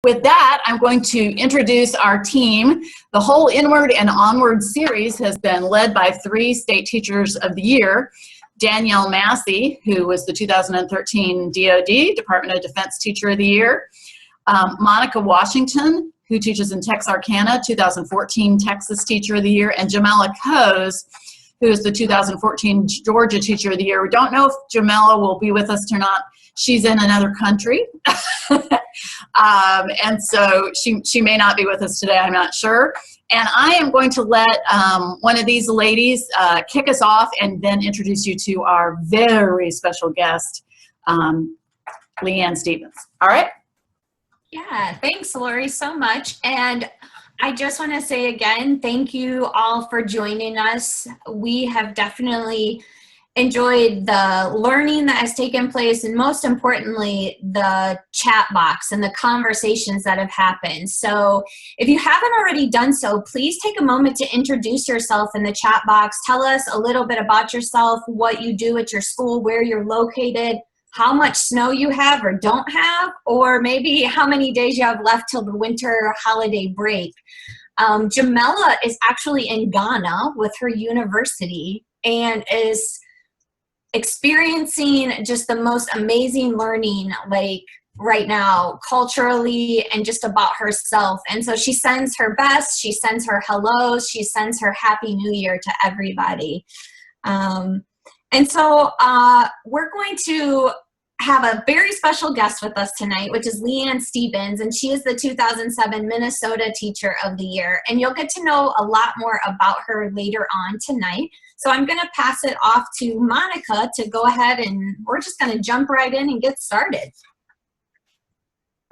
With that, I'm going to introduce our team. The whole Inward and Onward series has been led by 3 State Teachers of the Year. Daniele Massey, who was the 2013 DoD, Department of Defense Teacher of the Year. Monica Washington, who teaches in Texarkana, 2014 Texas Teacher of the Year. And Jamela Coase, who is the 2014 Georgia Teacher of the Year. We don't know if Jamela will be with us or not. She's in another country. And so she may not be with us today, I'm not sure. And I am going to let one of these ladies kick us off and then introduce you to our very special guest, Leanne Stevens. All right? Yeah, thanks, Lori, so much. And I just want to say again, thank you all for joining us. We have definitely enjoyed the learning that has taken place, and most importantly, the chat box and the conversations that have happened. So if you haven't already done so, please take a moment to introduce yourself in the chat box. Tell us a little bit about yourself, what you do at your school, where you're located, how much snow you have or don't have, or maybe how many days you have left till the winter holiday break. Jamela is actually in Ghana with her university and is experiencing just the most amazing learning, like right now, culturally and just about herself. And so she sends her best, she sends her hellos, she sends her Happy New Year to everybody. And so we're going to have a very special guest with us tonight, which is Leanne Stevens, and she is the 2007 Minnesota Teacher of the Year. And you'll get to know a lot more about her later on tonight. So I'm going to pass it off to Monica to go ahead, and we're just going to jump right in and get started.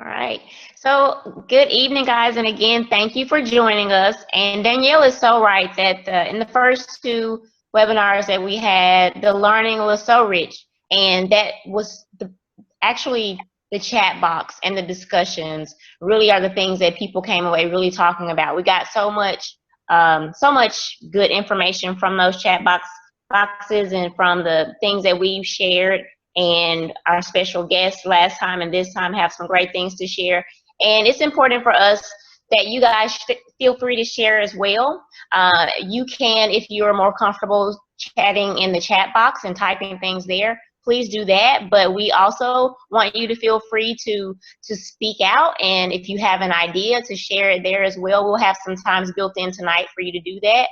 All right. So good evening, guys. And again, thank you for joining us. And Danielle is so right that in the first 2 webinars that we had, the learning was so rich. And that was actually the chat box and the discussions really are the things that people came away really talking about. We got so much good information from those chat boxes and from the things that we've shared, and our special guests last time and this time have some great things to share. And it's important for us that you guys feel free to share as well. You can, if you're more comfortable chatting in the chat box and typing things there, please do that. But we also want you to feel free to speak out, and if you have an idea, to share it there as well. We'll have some times built in tonight for you to do that.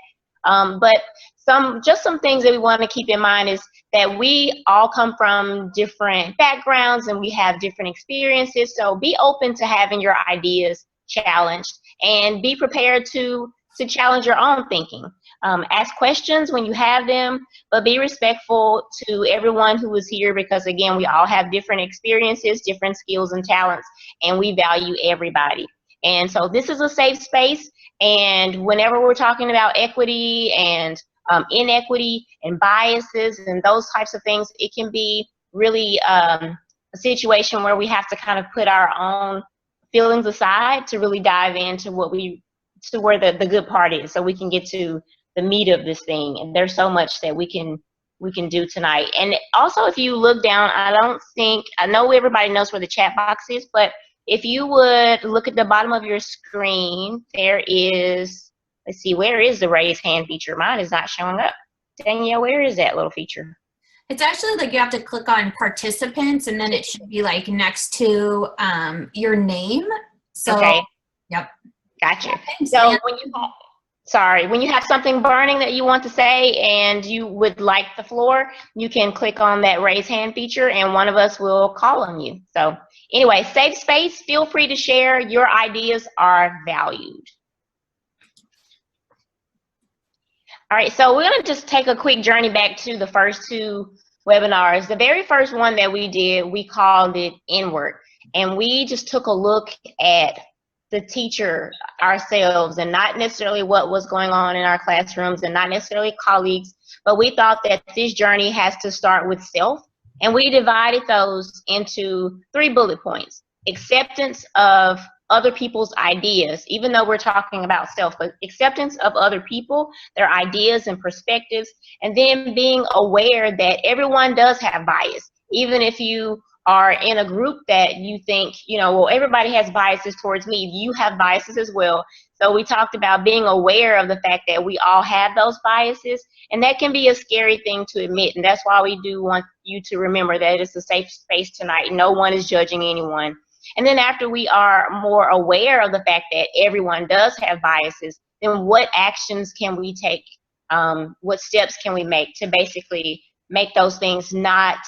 But some things that we want to keep in mind is that we all come from different backgrounds and we have different experiences. So be open to having your ideas challenged, and be prepared to challenge your own thinking. Ask questions when you have them, but be respectful to everyone who is here, because again, we all have different experiences, different skills and talents, and we value everybody. And so this is a safe space, and whenever we're talking about equity and inequity and biases and those types of things, it can be really a situation where we have to kind of put our own feelings aside to really dive into where the good part is, so we can get to the meat of this thing. And there's so much that we can do tonight. And also, if you look down, I know everybody knows where the chat box is, but if you would look at the bottom of your screen, there is, let's see, where is the raise hand feature? Mine is not showing up. Danielle, where is that little feature? It's actually like you have to click on participants, and then it should be like next to your name. So, okay. Yep. Gotcha. Yeah, thanks, so man. when you have something burning that you want to say and you would like the floor, you can click on that raise hand feature and one of us will call on you. So anyway, safe space, feel free to share. Your ideas are valued. All right, so we're going to just take a quick journey back to the first 2 webinars. The very first one that we did, we called it Inward, and we just took a look at the teacher ourselves, and not necessarily what was going on in our classrooms and not necessarily colleagues, but we thought that this journey has to start with self, and we divided those into 3 bullet points. Acceptance of other people's ideas, even though we're talking about self, but acceptance of other people, their ideas and perspectives, and then being aware that everyone does have bias. Even if you are in a group that you think, well, everybody has biases towards me. You have biases as well. So we talked about being aware of the fact that we all have those biases, and that can be a scary thing to admit. And that's why we do want you to remember that it's a safe space tonight. No one is judging anyone. And then after we are more aware of the fact that everyone does have biases, then what actions can we take? What steps can we make to basically make those things not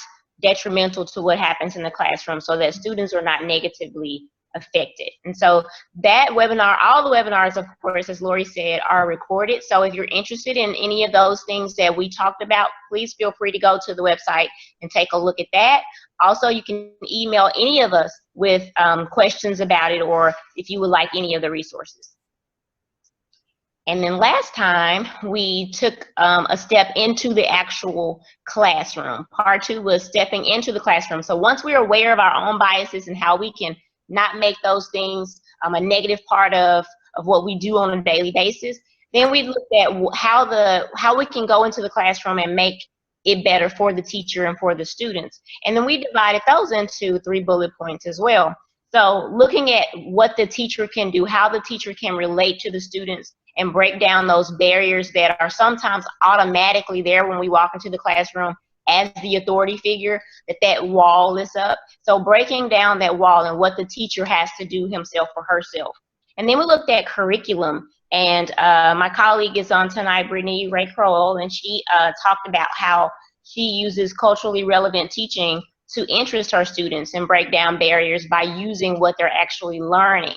detrimental to what happens in the classroom so that students are not negatively affected? And so that webinar, all the webinars, of course, as Lori said, are recorded. So if you're interested in any of those things that we talked about, please feel free to go to the website and take a look at that. Also, you can email any of us with questions about it, or if you would like any of the resources. And then last time, we took a step into the actual classroom. Part 2 was stepping into the classroom. So once we're aware of our own biases and how we can not make those things a negative part of what we do on a daily basis, then we looked at how we can go into the classroom and make it better for the teacher and for the students. And then we divided those into 3 bullet points as well. So looking at what the teacher can do, how the teacher can relate to the students, and break down those barriers that are sometimes automatically there when we walk into the classroom as the authority figure, that wall is up. So breaking down that wall and what the teacher has to do himself or herself. And then we looked at curriculum. And my colleague is on tonight, Brittany Ray Crowell, and she talked about how she uses culturally relevant teaching to interest her students and break down barriers by using what they're actually learning.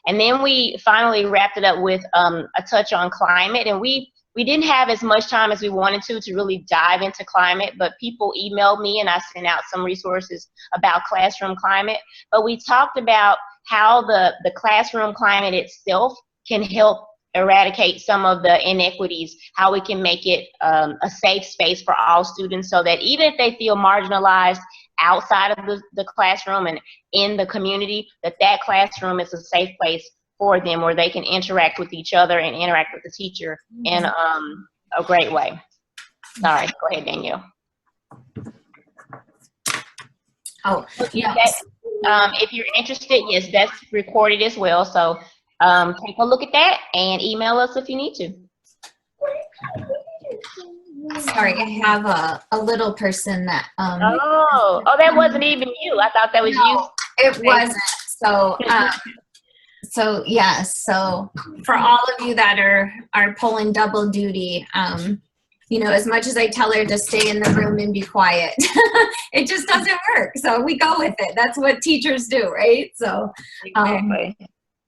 And then we finally wrapped it up with a touch on climate. And we didn't have as much time as we wanted to really dive into climate, but people emailed me and I sent out some resources about classroom climate. But we talked about how the classroom climate itself can help eradicate some of the inequities, how we can make it a safe space for all students so that even if they feel marginalized outside of the classroom and in the community, that classroom is a safe place for them where they can interact with each other and interact with the teacher in a great way. Sorry, go ahead, Danielle. Oh, yeah. If you're interested, yes, that's recorded as well. So take a look at that and email us if you need to. Sorry, I have a little person that. Oh, that wasn't even you. I thought that was you. It wasn't. So, so yes. So for all of you that are pulling double duty, as much as I tell her to stay in the room and be quiet, it just doesn't work. So we go with it. That's what teachers do, right? So, exactly.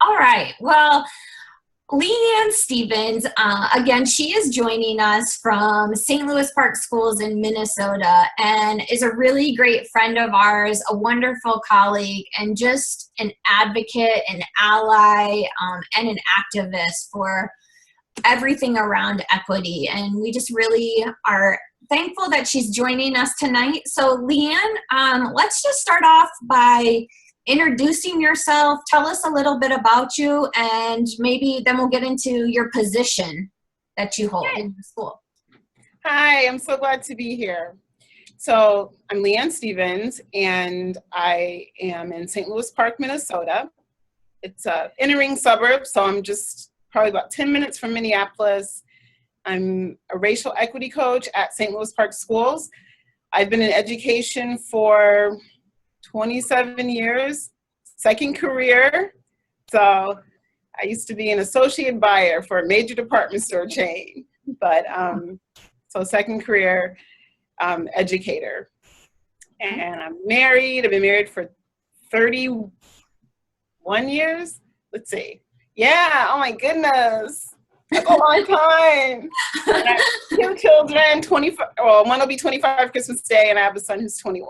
All right. Well, Leanne Stevens, again, she is joining us from St. Louis Park Schools in Minnesota and is a really great friend of ours, a wonderful colleague, and just an advocate, an ally, and an activist for everything around equity. And we just really are thankful that she's joining us tonight. So Leanne, let's just start off by introducing yourself. Tell us a little bit about you, and maybe then we'll get into your position that you hold in the school. Hi, I'm so glad to be here. So I'm Leanne Stevens, and I am in St. Louis Park, Minnesota. It's an inner-ring suburb, so I'm just probably about 10 minutes from Minneapolis. I'm a racial equity coach at St. Louis Park Schools. I've been in education for 27 years, second career. So I used to be an associate buyer for a major department store chain, but so second career educator. And I'm married. I've been married for 31 years. Let's see. Yeah, oh my goodness. That's a long time. And I have 2 children, 25, well, one will be 25 Christmas Day, and I have a son who's 21.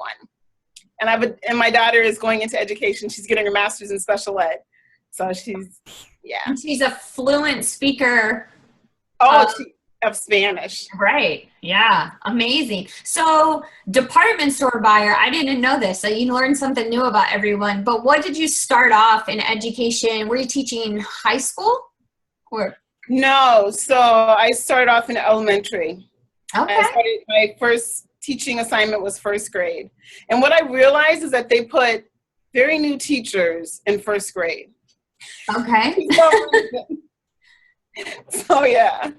And my daughter is going into education. She's getting her master's in special ed. So she's, yeah. And she's a fluent speaker. Of Spanish. Right. Yeah. Amazing. So department store buyer, I didn't know this. So you learned something new about everyone. But what did you start off in education? Were you teaching high school? Or? No. So I started off in elementary. Okay. I started my first teaching assignment was first grade. And what I realized is that they put very new teachers in first grade. Okay. So yeah.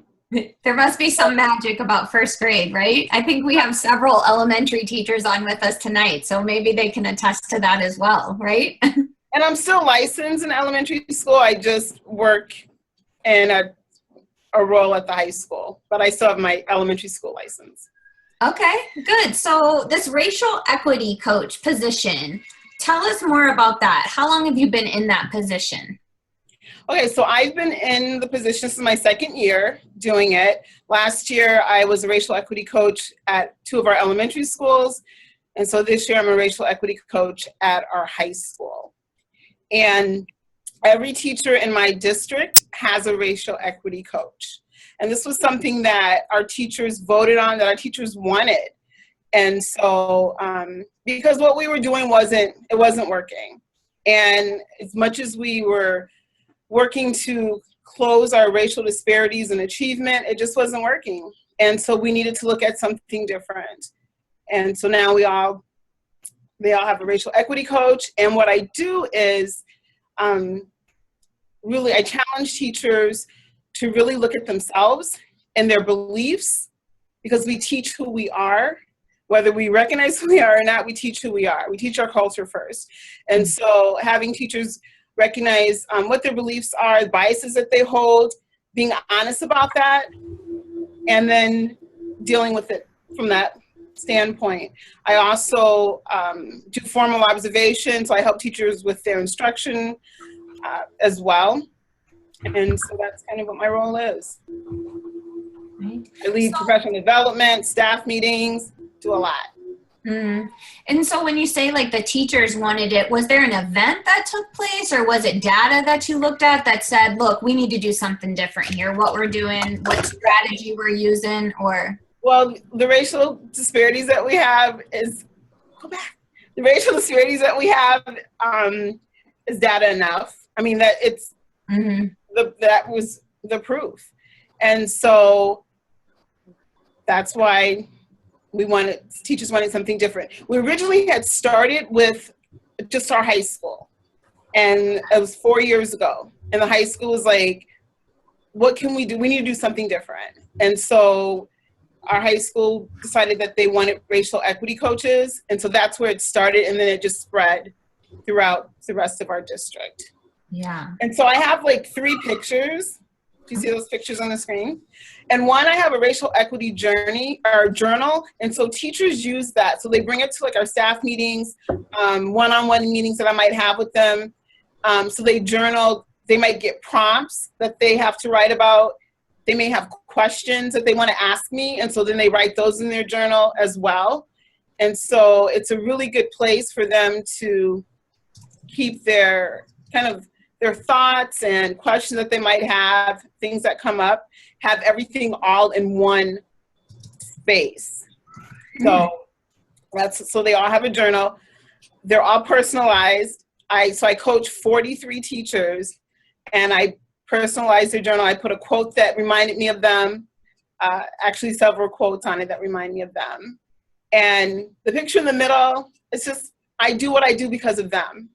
There must be some magic about first grade, right? I think we have several elementary teachers on with us tonight, so maybe they can attest to that as well, right? And I'm still licensed in elementary school. I just work in a role at the high school, but I still have my elementary school license. Okay, good. So this racial equity coach position, tell us more about that. How long have you been in that position? Okay, so I've been in the position, this is my second year doing it. Last year, I was a racial equity coach at 2 of our elementary schools. And so this year, I'm a racial equity coach at our high school. And every teacher in my district has a racial equity coach. And this was something that our teachers voted on, that our teachers wanted. And so, because what we were doing wasn't working. And as much as we were working to close our racial disparities in achievement, it just wasn't working. And so we needed to look at something different. And so now they all have a racial equity coach. And what I do is really, I challenge teachers to really look at themselves and their beliefs, because we teach who we are. Whether we recognize who we are or not, we teach who we are. We teach our culture first. And so having teachers recognize what their beliefs are, biases that they hold, being honest about that, and then dealing with it from that standpoint. I also do formal observation, so I help teachers with their instruction as well. And so that's kind of what my role is. I lead professional development, staff meetings, do a lot. And so when you say like the teachers wanted it, was there an event that took place, or was it data that you looked at that said, look, we need to do something different here, what we're doing, what strategy we're using, or? Well, the racial disparities that we have is, the racial disparities that we have is data enough. I mean, that it's, that was the proof. And so that's why teachers wanted something different. We originally had started with just our high school, and it was 4 years ago. And the high school was like, what can we do? We need to do something different. And so our high school decided that they wanted racial equity coaches. And so that's where it started. And then it just spread throughout the rest of our district. Yeah. And so I have like 3 pictures. Do you see those pictures on the screen? And one, I have a racial equity journey or journal. And so teachers use that. So they bring it to like our staff meetings, one-on-one meetings that I might have with them. So they journal, they might get prompts that they have to write about. They may have questions that they want to ask me. And so then they write those in their journal as well. And so it's a really good place for them to keep their their thoughts and questions that they might have, things that come up, have everything all in one space. So so they all have a journal. They're all personalized. So I coach 43 teachers, and I personalize their journal. I put a quote that reminded me of them, actually several quotes on it that remind me of them. And the picture in the middle, it's just, I do what I do because of them.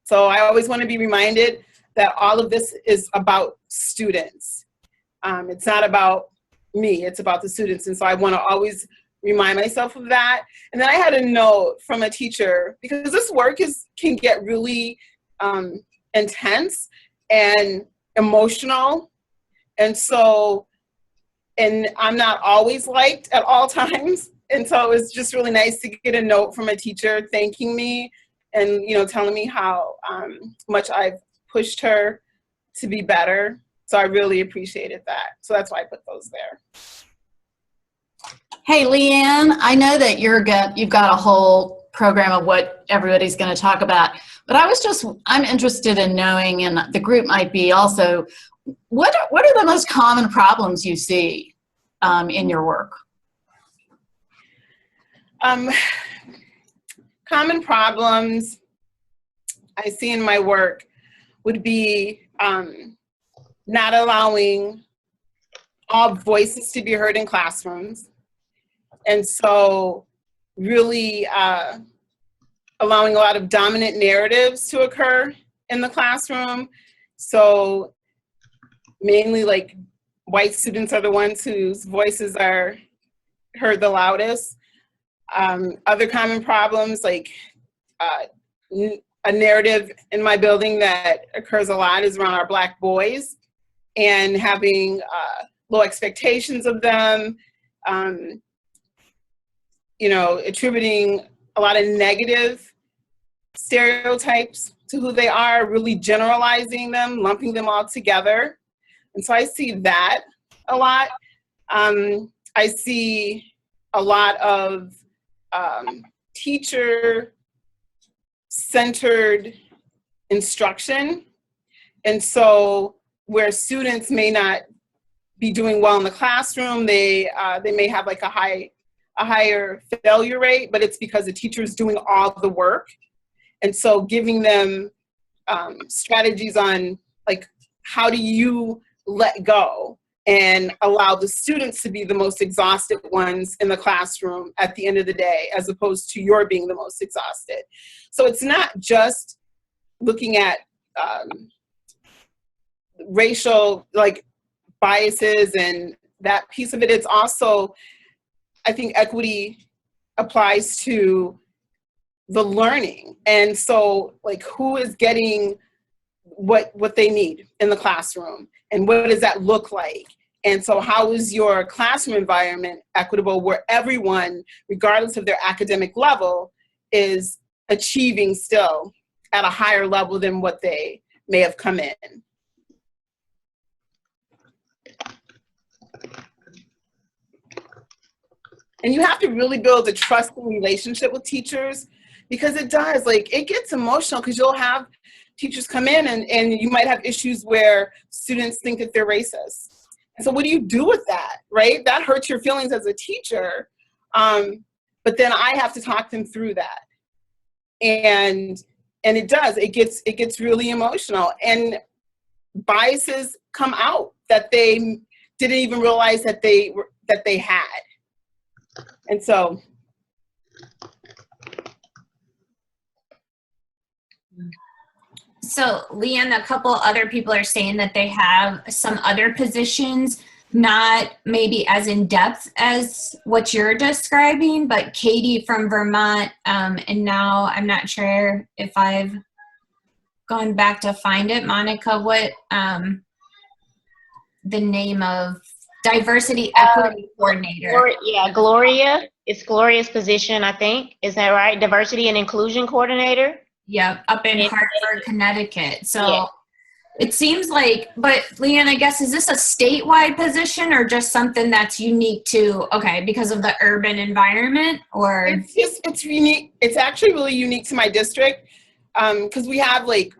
So I always want to be reminded that all of this is about students. It's not about me, it's about the students. And so I want to always remind myself of that. And then I had a note from a teacher, because this work can get really intense and emotional. And so, and I'm not always liked at all times. And so it was just really nice to get a note from a teacher thanking me and, telling me how much I've pushed her to be better. So I really appreciated that. So that's why I put those there. Hey, Leanne, I know that you've got a whole program of what everybody's going to talk about, but I'm interested in knowing, and the group might be also, what are the most common problems you see in your work? Common problems I see in my work would be not allowing all voices to be heard in classrooms. And so really allowing a lot of dominant narratives to occur in the classroom. So mainly like white students are the ones whose voices are heard the loudest. Other common problems, like a narrative in my building that occurs a lot is around our Black boys and having low expectations of them, you know, attributing a lot of negative stereotypes to who they are, really generalizing them, lumping them all together. And so I see that a lot. I see a lot of teacher-centered instruction. And so where students may not be doing well in the classroom, they may have like a higher failure rate, but it's because the teacher is doing all the work. And so giving them strategies on like, how do you let go and allow the students to be the most exhausted ones in the classroom at the end of the day, as opposed to your being the most exhausted. So it's not just looking at racial like biases and that piece of it. It's also, I think equity applies to the learning. And so like, who is getting what they need in the classroom, and what does that look like? And so how is your classroom environment equitable, where everyone, regardless of their academic level, is achieving still at a higher level than what they may have come in? And you have to really build a trusting relationship with teachers, because it does, like, it gets emotional, because you'll have teachers come in and you might have issues where students think that they're racist. And so what do you do with that, right? That hurts your feelings as a teacher. But then I have to talk them through that. And it does, it gets really emotional. And biases come out that they didn't even realize that they had. And so. So, Leanne, a couple other people are saying that they have some other positions, not maybe as in depth as what you're describing, but Katie from Vermont, and now I'm not sure if I've gone back to find it. Monica, what the name of diversity equity coordinator? Yeah, Gloria. It's Gloria's position, I think. Is that right? Diversity and inclusion coordinator. Yeah, up in Hartford, Connecticut. So it seems like, but Leanne, I guess, is this a statewide position or just something that's unique to, okay, because of the urban environment, or? It's unique. It's actually really unique to my district, because we have like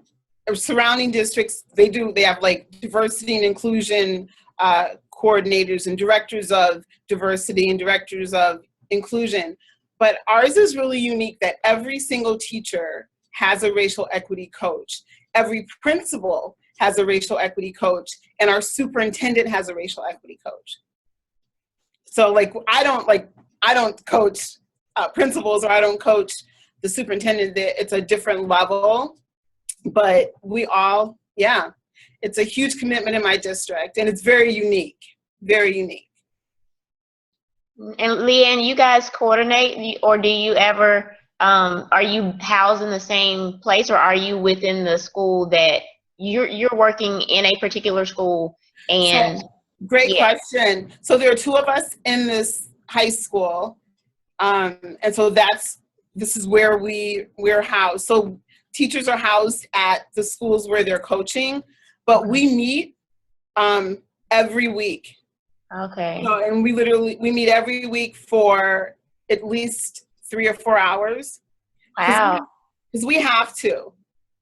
surrounding districts. They have like diversity and inclusion coordinators and directors of diversity and directors of inclusion. But ours is really unique that every single teacher has a racial equity coach. Every principal has a racial equity coach, and our superintendent has a racial equity coach. So like, I don't coach principals, or I don't coach the superintendent. It's a different level, but we all, yeah, it's a huge commitment in my district, and it's very unique, very unique. And Leanne, you guys coordinate, or do you ever, are you housed in the same place, or are you within the school that you're working in a particular school? And so, great question. So there are two of us in this high school, and so this is where we're housed. So teachers are housed at the schools where they're coaching, but we meet every week. Okay. So, and we meet every week for at least 3 or 4 hours. Wow. Because we have to,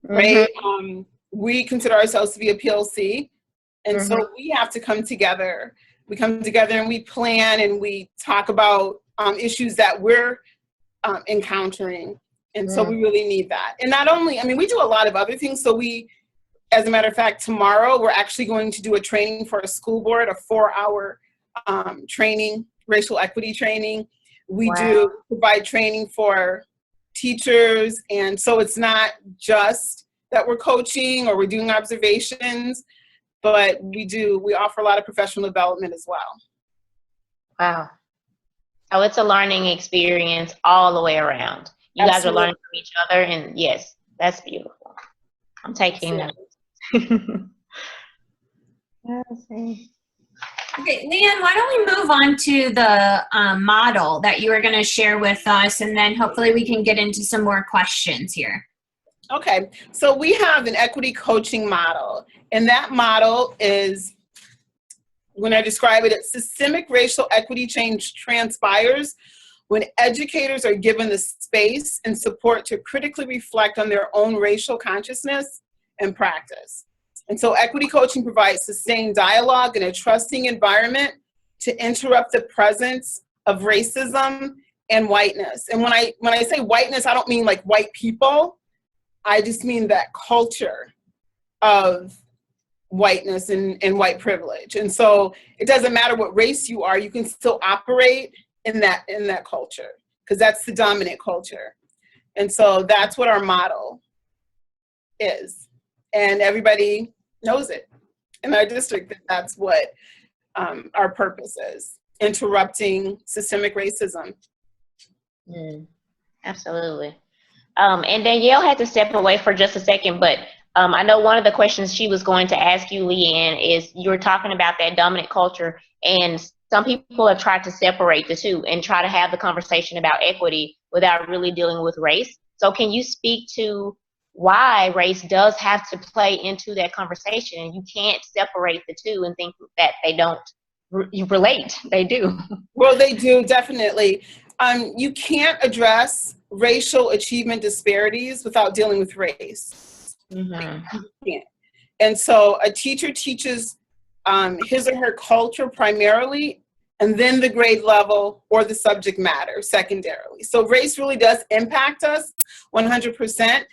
right? Mm-hmm. We consider ourselves to be a PLC, and so we have to come together. We come together and we plan and we talk about issues that we're encountering. And so we really need that. And not only, I mean, we do a lot of other things. So as a matter of fact, tomorrow we're actually going to do a training for a school board, a 4-hour training, racial equity training, We Wow. do provide training for teachers, and so it's not just that we're coaching or we're doing observations, but we offer a lot of professional development as well. Wow. Oh, it's a learning experience all the way around. You guys are Absolutely. learning from each other, and yes, that's beautiful. I'm taking notes. Let's see. Okay, Leanne, why don't we move on to the model that you were going to share with us, and then hopefully we can get into some more questions here. Okay, so we have an equity coaching model, and that model is, when I describe it, it's systemic racial equity change transpires when educators are given the space and support to critically reflect on their own racial consciousness and practice. And so equity coaching provides sustained dialogue and a trusting environment to interrupt the presence of racism and whiteness. And when I say whiteness, I don't mean like white people. I just mean that culture of whiteness and white privilege. And so it doesn't matter what race you are, you can still operate in that culture, because that's the dominant culture. And so that's what our model is. And everybody knows it in our district, that that's what our purpose is: interrupting systemic racism. Absolutely. And Danielle had to step away for just a second, but I know one of the questions she was going to ask you, Leanne, is you were talking about that dominant culture, and some people have tried to separate the two and try to have the conversation about equity without really dealing with race. So can you speak to why race does have to play into that conversation, and you can't separate the two and think that they don't relate? They do. Well, they do, definitely. You can't address racial achievement disparities without dealing with race. Mm-hmm. You can't. And so a teacher teaches his or her culture primarily, and then the grade level or the subject matter secondarily. So race really does impact us 100%.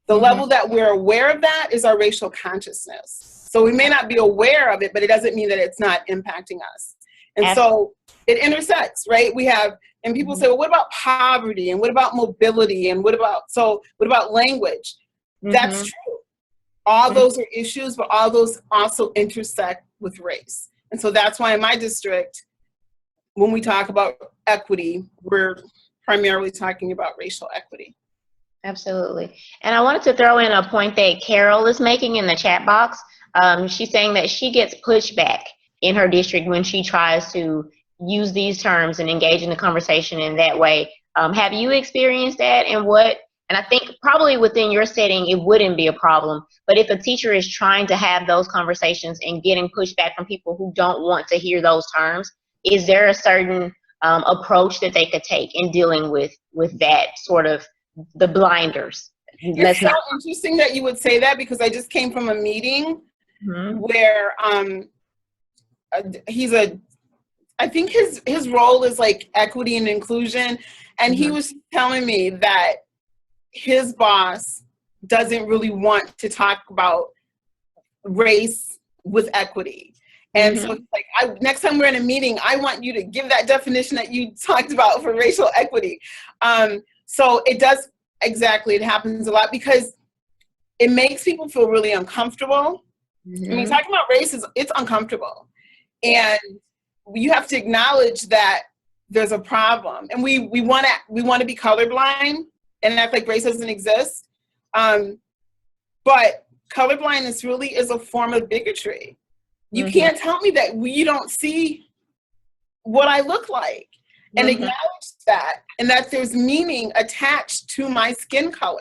The level that we're aware of that is our racial consciousness. So we may not be aware of it, but it doesn't mean that it's not impacting us. And so it intersects, right? We have, and people say, well, what about poverty? And what about mobility? And what about language? That's true. All those are issues, but all those also intersect with race. And so that's why in my district, when we talk about equity, we're primarily talking about racial equity. Absolutely. And I wanted to throw in a point that Carol is making in the chat box. She's saying that she gets pushback in her district when she tries to use these terms and engage in the conversation in that way. Have you experienced that? And I think probably within your setting, it wouldn't be a problem. But if a teacher is trying to have those conversations and getting pushback from people who don't want to hear those terms, is there a certain approach that they could take in dealing with that sort of the blinders? It's so interesting that you would say that, because I just came from a meeting where I think his role is like equity and inclusion, and he was telling me that his boss doesn't really want to talk about race with equity. And so it's like, next time we're in a meeting, I want you to give that definition that you talked about for racial equity. So it does, exactly, it happens a lot because it makes people feel really uncomfortable. I mean, talking about race it's uncomfortable. And you have to acknowledge that there's a problem. And we want to be colorblind and act like race doesn't exist. But colorblindness really is a form of bigotry. You can't tell me that you don't see what I look like, and acknowledge that, and that there's meaning attached to my skin color.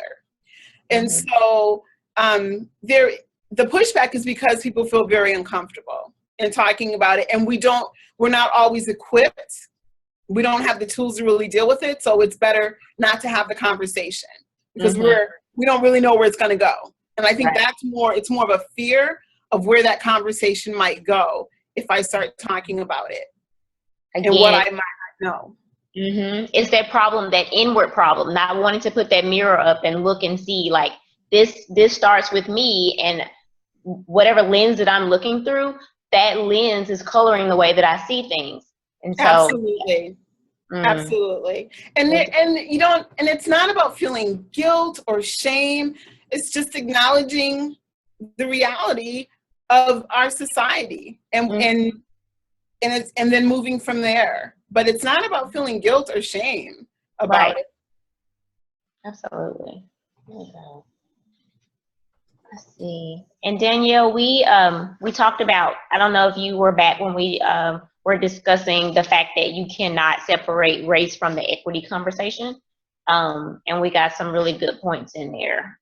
And so the pushback is because people feel very uncomfortable in talking about it, and we're not always equipped. We don't have the tools to really deal with it, so it's better not to have the conversation, because we don't really know where it's going to go. And I think it's more of a fear of where that conversation might go if I start talking about it. Again, and what I might not know. It's that problem, that inward problem, not wanting to put that mirror up and look and see, like, this starts with me, and whatever lens that I'm looking through, that lens is coloring the way that I see things. And so, absolutely. Absolutely. And you don't, and it's not about feeling guilt or shame. It's just acknowledging the reality of our society and then moving from there. But it's not about feeling guilt or shame about it. Absolutely. Let's see. And Danielle, we talked about, I don't know if you were back when we were discussing the fact that you cannot separate race from the equity conversation. And we got some really good points in there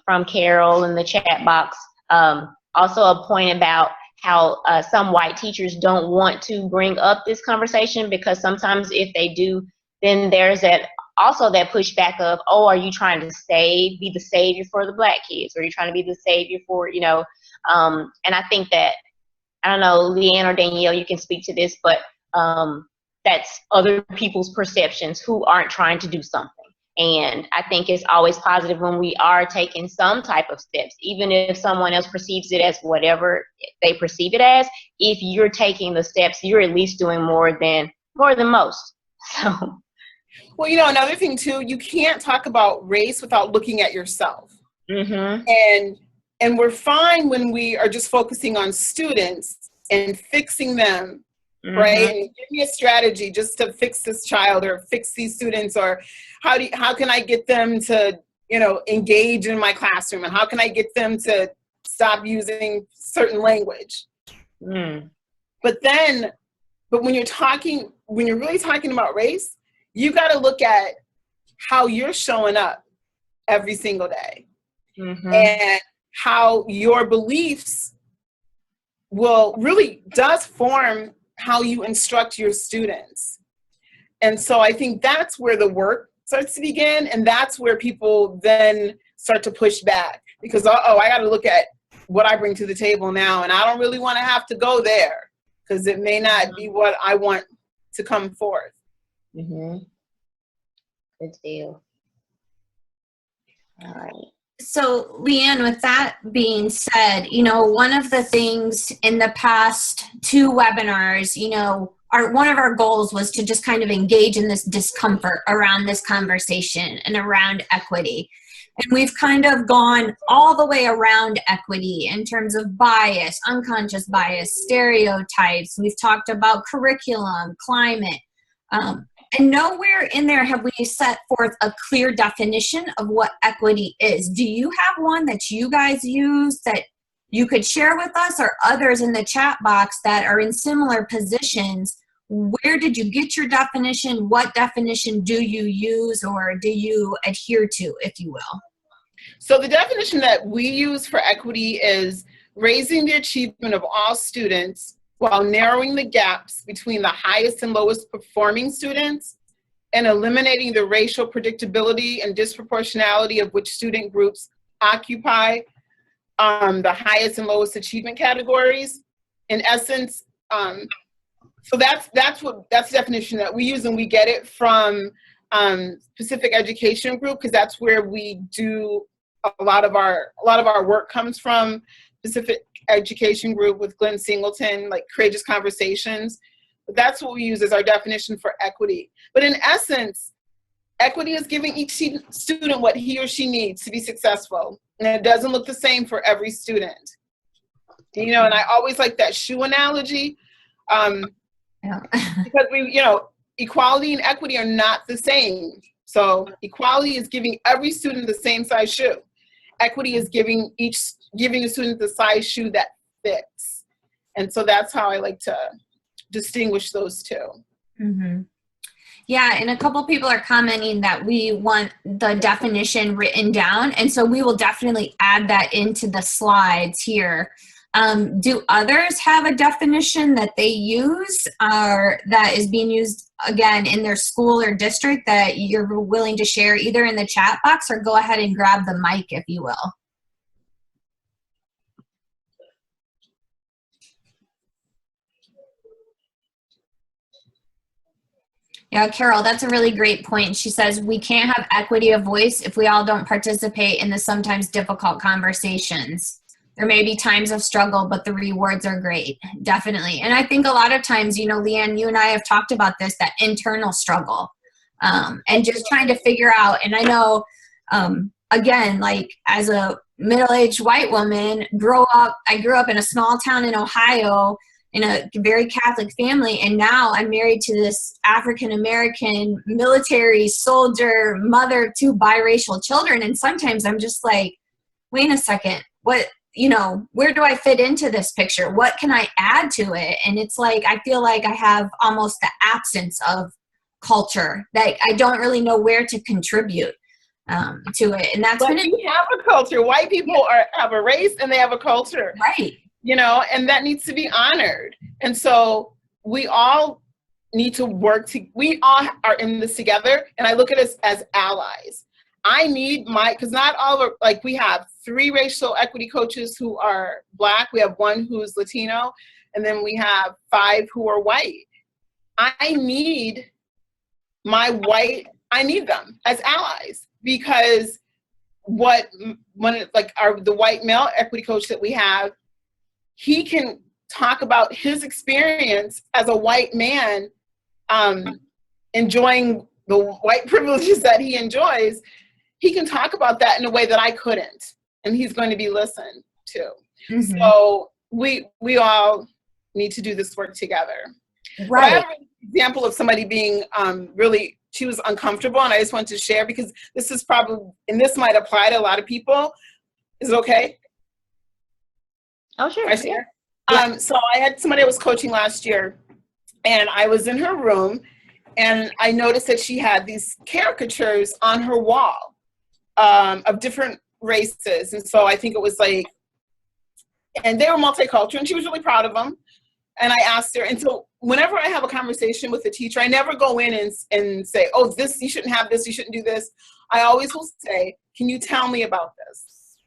from Carol in the chat box. Also a point about how some white teachers don't want to bring up this conversation because sometimes if they do, then there's that pushback of, oh, are you trying to be the savior for the Black kids? Or are you trying to be the savior for, and I think that, I don't know, Leanne or Danielle, you can speak to this, but that's other people's perceptions who aren't trying to do something. And I think it's always positive when we are taking some type of steps, even if someone else perceives it as whatever they perceive it as. If you're taking the steps, you're at least doing more than most. So. Well, another thing too, you can't talk about race without looking at yourself. And we're fine when we are just focusing on students and fixing them, right? And give me a strategy just to fix this child or fix these students, or how can I get them to, engage in my classroom, and how can I get them to stop using certain language? But when you're really talking about race, you got to look at how you're showing up every single day and how your beliefs does form how you instruct your students. And so I think that's where the work starts to begin, and that's where people then start to push back because, I got to look at what I bring to the table now, and I don't really want to have to go there because it may not be what I want to come forth. Good deal. All right. So, Leanne, with that being said, one of the things in the past 2 webinars, one of our goals was to just kind of engage in this discomfort around this conversation and around equity. And we've kind of gone all the way around equity in terms of bias, unconscious bias, stereotypes. We've talked about curriculum, climate, and nowhere in there have we set forth a clear definition of what equity is. Do you have one that you guys use that you could share with us, or others in the chat box that are in similar positions? Where did you get your definition? What definition do you use or do you adhere to, if you will? So the definition that we use for equity is raising the achievement of all students while narrowing the gaps between the highest and lowest performing students and eliminating the racial predictability and disproportionality of which student groups occupy the highest and lowest achievement categories. In essence, so that's the definition that we use, and we get it from Pacific Education Group because that's where we do a lot of our work comes from. Pacific Education Group with Glenn Singleton, like Courageous Conversations. But that's what we use as our definition for equity. But in essence, equity is giving each student what he or she needs to be successful. And it doesn't look the same for every student. And I always like that shoe analogy because equality and equity are not the same. So equality is giving every student the same size shoe. Equity is giving a student the size shoe that fits. And so that's how I like to distinguish those two. Yeah, and a couple people are commenting that we want the definition written down, and so we will definitely add that into the slides here. Do others have a definition that they use or that is being used, again, in their school or district that you're willing to share either in the chat box or go ahead and grab the mic, if you will? Yeah, Carol, that's a really great point. She says, we can't have equity of voice if we all don't participate in the sometimes difficult conversations. there may be times of struggle, but the rewards are great, definitely. And I think a lot of times, you know, Leanne, you and I have talked about this, that internal struggle, and just trying to figure out, and I know, again, like as a middle-aged white woman, I grew up in a small town in Ohio in a very Catholic family, and now I'm married to this African-American military soldier, mother of 2 biracial children, and sometimes I'm just like, wait a second, what, you know, where do I fit into this picture? What can I add to it? And it's like, I feel like I have almost the absence of culture, that I don't really know where to contribute to it. And that's but we have a culture. White people have a race and they have a culture. Right. You know, and that needs to be honored. And so we all need to we all are in this together. And I look at us as allies. I need because not all of, like, we have 3 racial equity coaches who are Black. We have 1 who's Latino. And then we have 5 who are white. I need them as allies, because the white male equity coach that we have, he can talk about his experience as a white man, enjoying the white privileges that he enjoys. He can talk about that in a way that I couldn't, and he's going to be listened to. Mm-hmm. So we all need to do this work together. Right. I have an example of somebody being she was uncomfortable, and I just wanted to share, because this is probably, and this might apply to a lot of people. Is it okay? Oh, sure. I share? Yeah. So I had somebody I was coaching last year, and I was in her room, and I noticed that she had these caricatures on her wall of different races. And so I think it was like, and they were multicultural, and she was really proud of them. And I asked her, and so whenever I have a conversation with a teacher, I never go in and say, oh, this, you shouldn't have this, you shouldn't do this. I always will say, can you tell me about this?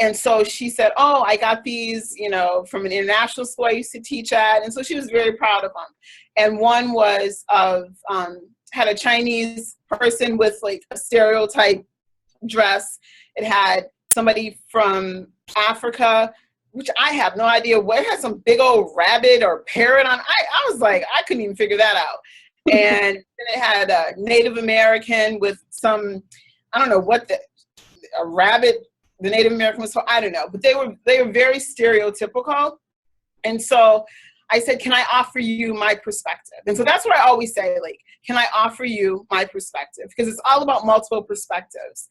And so she said, oh, I got these, you know, from an international school I used to teach at. And so she was very proud of them. And one was had a Chinese person with like a stereotype dress. It had somebody from Africa, which I have no idea what, had some big old rabbit or parrot on. I was like, I couldn't even figure that out. And then it had a Native American with some, I don't know what a rabbit, the Native American was, I don't know, but they were very stereotypical. And so I said, can I offer you my perspective? And so that's what I always say, like, can I offer you my perspective? Because it's all about multiple perspectives.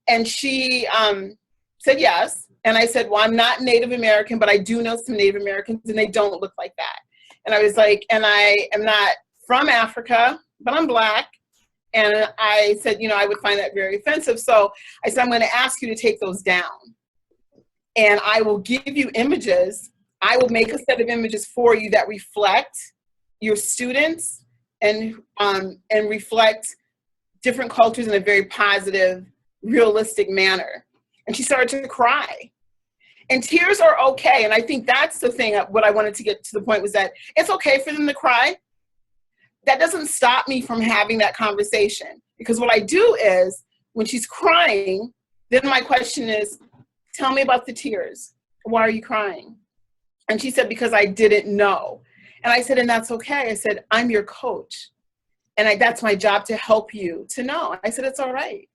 And she said yes. And I said, well, I'm not Native American, but I do know some Native Americans, and they don't look like that. And I was like, and I am not from Africa, but I'm Black. And I said, you know, I would find that very offensive. So I said, I'm going to ask you to take those down. And I will give you images. I will make a set of images for you that reflect your students and reflect different cultures in a very positive, realistic manner. And she started to cry. And tears are okay. And I think that's the thing, what I wanted to get to the point was that it's okay for them to cry. That doesn't stop me from having that conversation. Because what I do is, when she's crying, then my question is, tell me about the tears. Why are you crying? And she said, because I didn't know. And I said, and that's okay. I said, I'm your coach. And that's my job, to help you to know. I said, it's all right.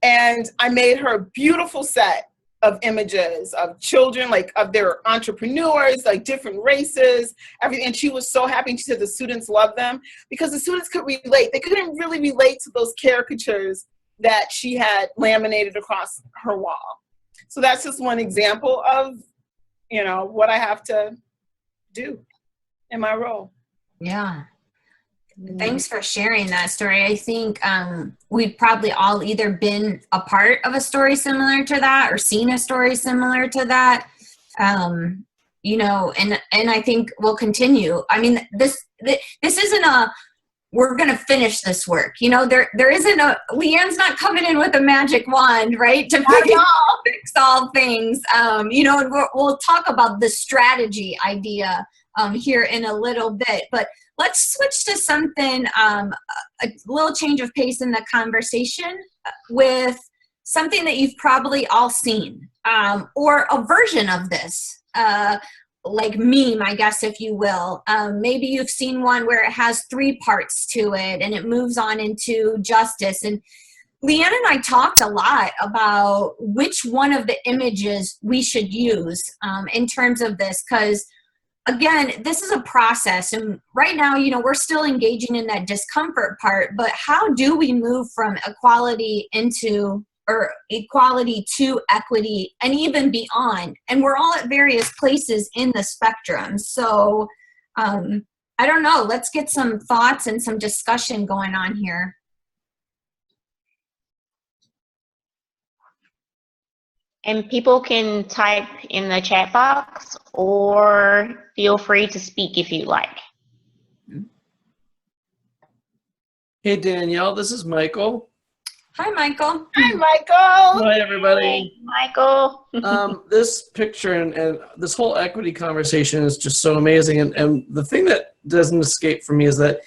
And I made her a beautiful set of images of children, like of their entrepreneurs, like different races, everything. And she was so happy. And she said the students loved them because the students could relate. They couldn't really relate to those caricatures that she had laminated across her wall. So that's just one example of, you know, what I have to do in my role. Yeah. Thanks for sharing that story. I think we've probably all either been a part of a story similar to that or seen a story similar to that, you know, and I think we'll continue. I mean, this isn't we're going to finish this work. You know, there isn't Leanne's not coming in with a magic wand, right? To fix all things, you know, and we'll talk about the strategy idea here in a little bit, but let's switch to something, a little change of pace in the conversation with something that you've probably all seen. or a version of this, like meme, I guess, if you will. Maybe you've seen one where it has 3 parts to it and it moves on into justice. And Leanne and I talked a lot about which one of the images we should use in terms of this, because again, this is a process, and right now, you know, we're still engaging in that discomfort part, but how do we move from equality into, or equality to equity and even beyond? And we're all at various places in the spectrum. So I don't know, let's get some thoughts and some discussion going on here. And people can type in the chat box or feel free to speak if you like. Hey, Danielle, this is Michael. Hi, Michael. Hi, Michael. Hi, everybody. Hey, Michael. This picture and this whole equity conversation is just so amazing. And the thing that doesn't escape from me is that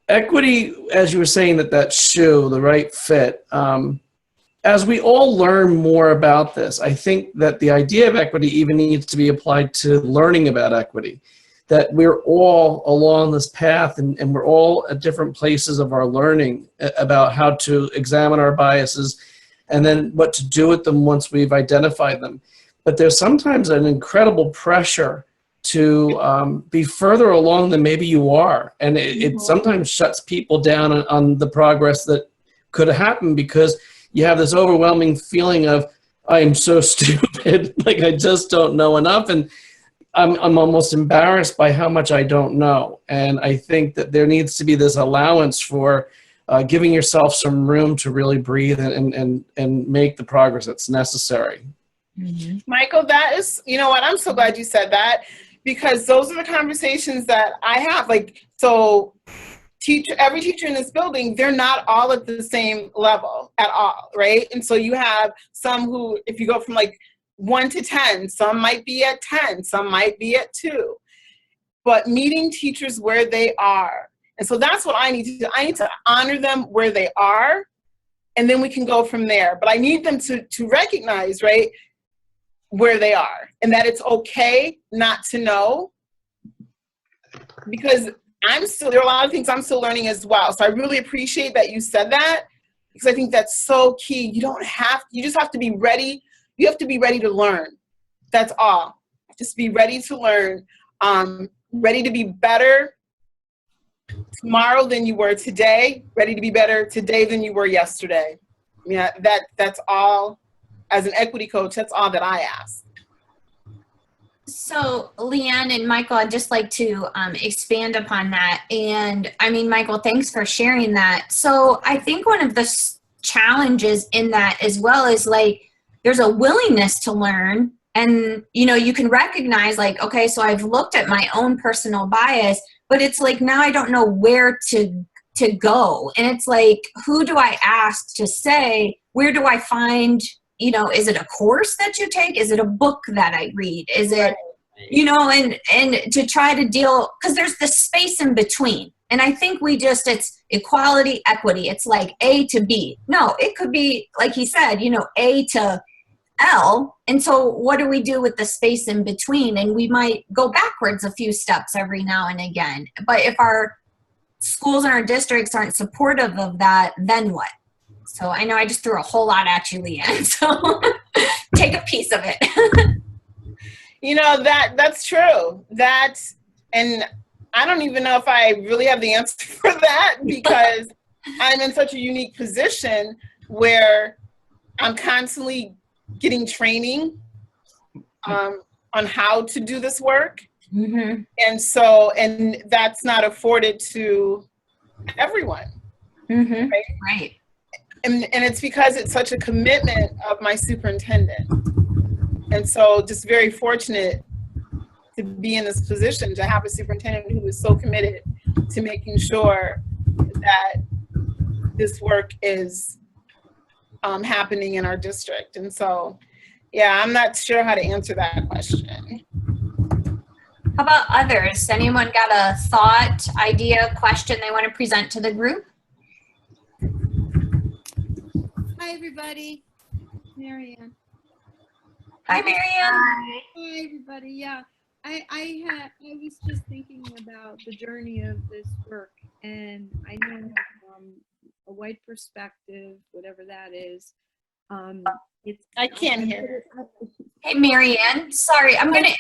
equity, as you were saying, that shoe, the right fit, as we all learn more about this, I think that the idea of equity even needs to be applied to learning about equity, that we're all along this path and we're all at different places of our learning about how to examine our biases and then what to do with them once we've identified them. But there's sometimes an incredible pressure to be further along than maybe you are. And it sometimes shuts people down on the progress that could have happened, because you have this overwhelming feeling of, I am so stupid, like I just don't know enough, and I'm almost embarrassed by how much I don't know. And I think that there needs to be this allowance for giving yourself some room to really breathe and make the progress that's necessary. Mm-hmm. Michael, that is, you know what, I'm so glad you said that, because those are the conversations that I have. Like, so every teacher in this building, they're not all at the same level at all, right? And so you have some who, if you go from like 1 to 10, some might be at 10, some might be at 2. But meeting teachers where they are. And so that's what I need to do. I need to honor them where they are, and then we can go from there. But I need them to recognize, right, where they are, and that it's okay not to know, because there are a lot of things I'm still learning as well. So I really appreciate that you said that, because I think that's so key. You just have to be ready. You have to be ready to learn. That's all. Just be ready to learn, ready to be better tomorrow than you were today, ready to be better today than you were yesterday. Yeah, that's all. As an equity coach, that's all that I ask. So Leanne and Michael, I'd just like to expand upon that. And I mean, Michael, thanks for sharing that. So I think one of the challenges in that as well is like, there's a willingness to learn, and you know, you can recognize like, okay, so I've looked at my own personal bias, but it's like, now I don't know where to go. And it's like, who do I ask to say, where do I find, you know, is it a course that you take? Is it a book that I read? Is it, you know, and to try to deal, because there's this space in between. And I think it's equality, equity. It's like A to B. No, it could be, like he said, you know, A to L. And so what do we do with the space in between? And we might go backwards a few steps every now and again. But if our schools and our districts aren't supportive of that, then what? So I know I just threw a whole lot at you, Leanne, so take a piece of it. You know, that's true. And I don't even know if I really have the answer for that, because I'm in such a unique position where I'm constantly getting training on how to do this work. Mm-hmm. And that's not afforded to everyone. Mm-hmm. Right? And it's because it's such a commitment of my superintendent. And so just very fortunate to be in this position, to have a superintendent who is so committed to making sure that this work is happening in our district. And so, yeah, I'm not sure how to answer that question. How about others? Anyone got a thought, idea, question they want to present to the group? Hi, everybody. Marianne. Hi, Marianne. Hi, everybody. Yeah, I was just thinking about the journey of this work, and I know from a white perspective, whatever that is, it's. I can't hear. Hey, Marianne. Sorry, I'm going to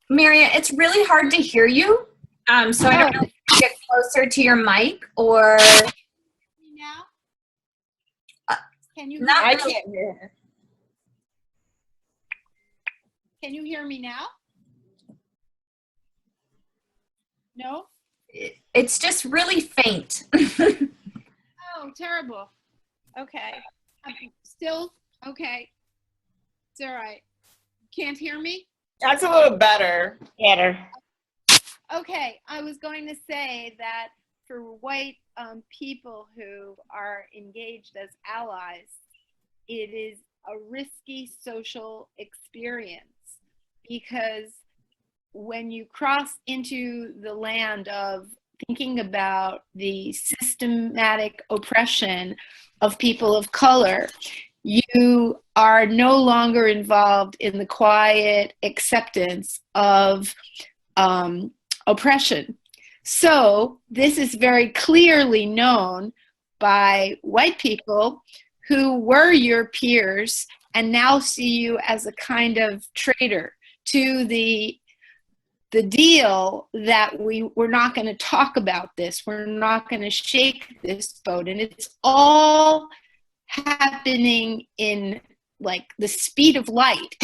Marianne, it's really hard to hear you. So I don't know if you get closer to your mic or. Now? Can you? Not I can't hear her. Can you hear me now? No? It's just really faint. Oh, terrible. Okay. Still okay. It's all right. Can't hear me? That's a little better. Better. Okay, I was going to say that for white people who are engaged as allies, it is a risky social experience because when you cross into the land of thinking about the systematic oppression of people of color, you are no longer involved in the quiet acceptance of oppression. So this is very clearly known by white people who were your peers and now see you as a kind of traitor to the deal that we're not going to talk about this. We're not going to shake this boat. And it's all happening in like the speed of light.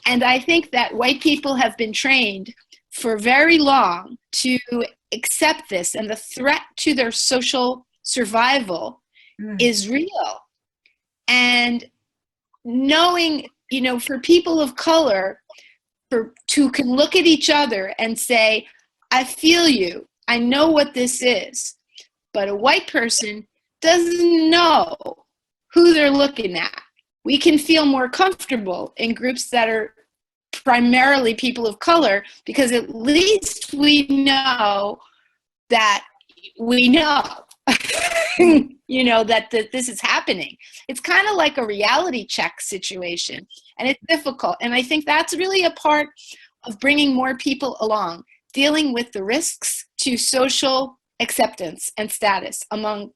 And I think that white people have been trained for very long to accept this, and the threat to their social survival is real. And knowing, you know, for people of color, to can look at each other and say, I feel you, I know what this is, but a white person doesn't know who they're looking at. We can feel more comfortable in groups that are primarily people of color because at least we know that we know, you know, that this is happening. It's kind of like a reality check situation, and it's difficult. And I think that's really a part of bringing more people along, dealing with the risks to social acceptance and status among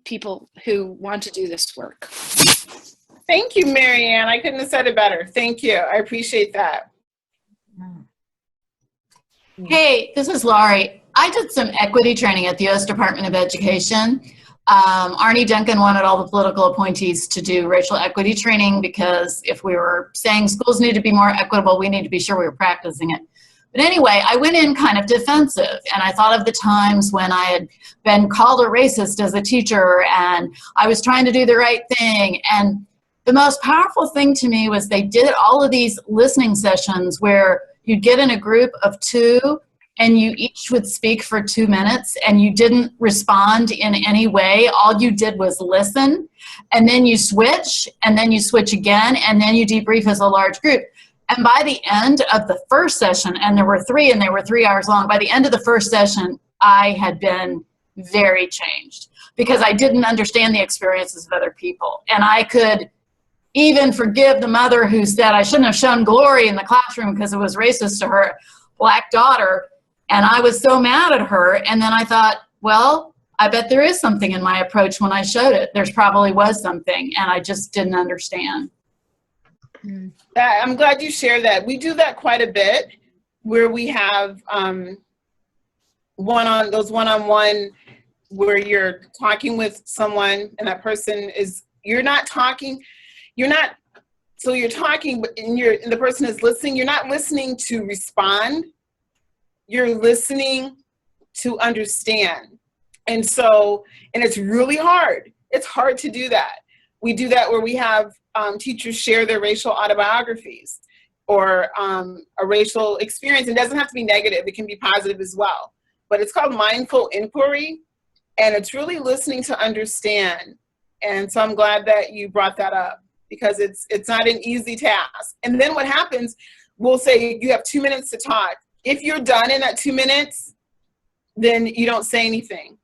people who want to do this work. Thank you, Marianne. I couldn't have said it better. Thank you. I appreciate that. Hey, this is Laurie. I did some equity training at the U.S. Department of Education. Arnie Duncan wanted all the political appointees to do racial equity training because if we were saying schools need to be more equitable, we need to be sure we were practicing it. But anyway, I went in kind of defensive, and I thought of the times when I had been called a racist as a teacher, and I was trying to do the right thing. And the most powerful thing to me was they did all of these listening sessions where you'd get in a group of 2 and you each would speak for 2 minutes and you didn't respond in any way. All you did was listen, and then you switch, and then you switch again, and then you debrief as a large group. And by the end of the first session, and there were 3 and they were 3 hours long, by the end of the first session, I had been very changed because I didn't understand the experiences of other people. And I could even forgive the mother who said I shouldn't have shown glory in the classroom because it was racist to her Black daughter. And I was so mad at her. And then I thought, well, I bet there is something in my approach when I showed it. There's probably was something, and I just didn't understand. I'm glad you shared that. We do that quite a bit where we have one-on-one where you're talking with someone and that person is, you're talking, but and the person is listening. You're not listening to respond. You're listening to understand. And it's really hard. It's hard to do that. We do that where we have teachers share their racial autobiographies or a racial experience. It doesn't have to be negative. It can be positive as well. But it's called mindful inquiry, and it's really listening to understand. And so I'm glad that you brought that up because it's not an easy task. And then what happens, we'll say you have 2 minutes to talk. If you're done in that 2 minutes, then you don't say anything.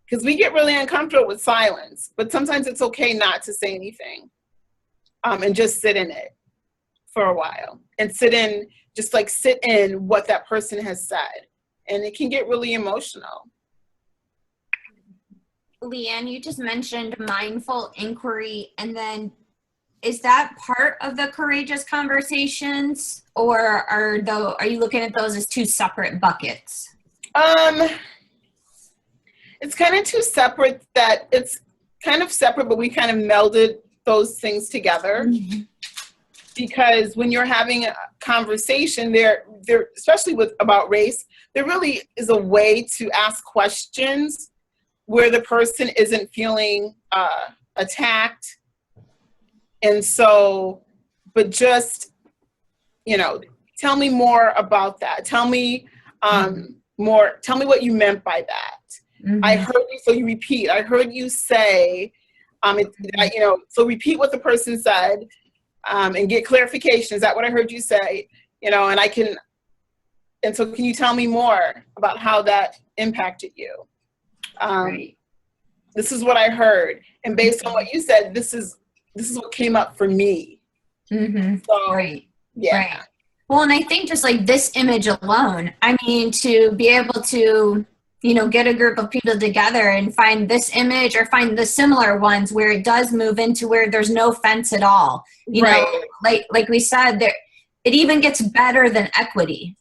Because we get really uncomfortable with silence, but sometimes it's okay not to say anything and just sit in it. for a while and sit in what that person has said. And it can get really emotional. Leanne, you just mentioned mindful inquiry, and then is that part of the courageous conversations, or are you looking at those as two separate buckets? It's kind of two separate, but we kind of melded those things together. Mm-hmm. Because when you're having a conversation there, especially about race, there really is a way to ask questions where the person isn't feeling attacked. And so, but just, tell me more about that. Tell me tell me what you meant by that. Mm-hmm. I heard you, so you repeat. I heard you say, so repeat what the person said and get clarification. Is that what I heard you say? And so can you tell me more about how that impacted you? Right. This is what I heard. And based on what you said, this is what came up for me. Mm-hmm. So, right. Yeah. Right. Well, and I think just like this image alone, to be able to, get a group of people together and find this image or find the similar ones where it does move into where there's no fence at all. Right. Like we said, there, it even gets better than equity,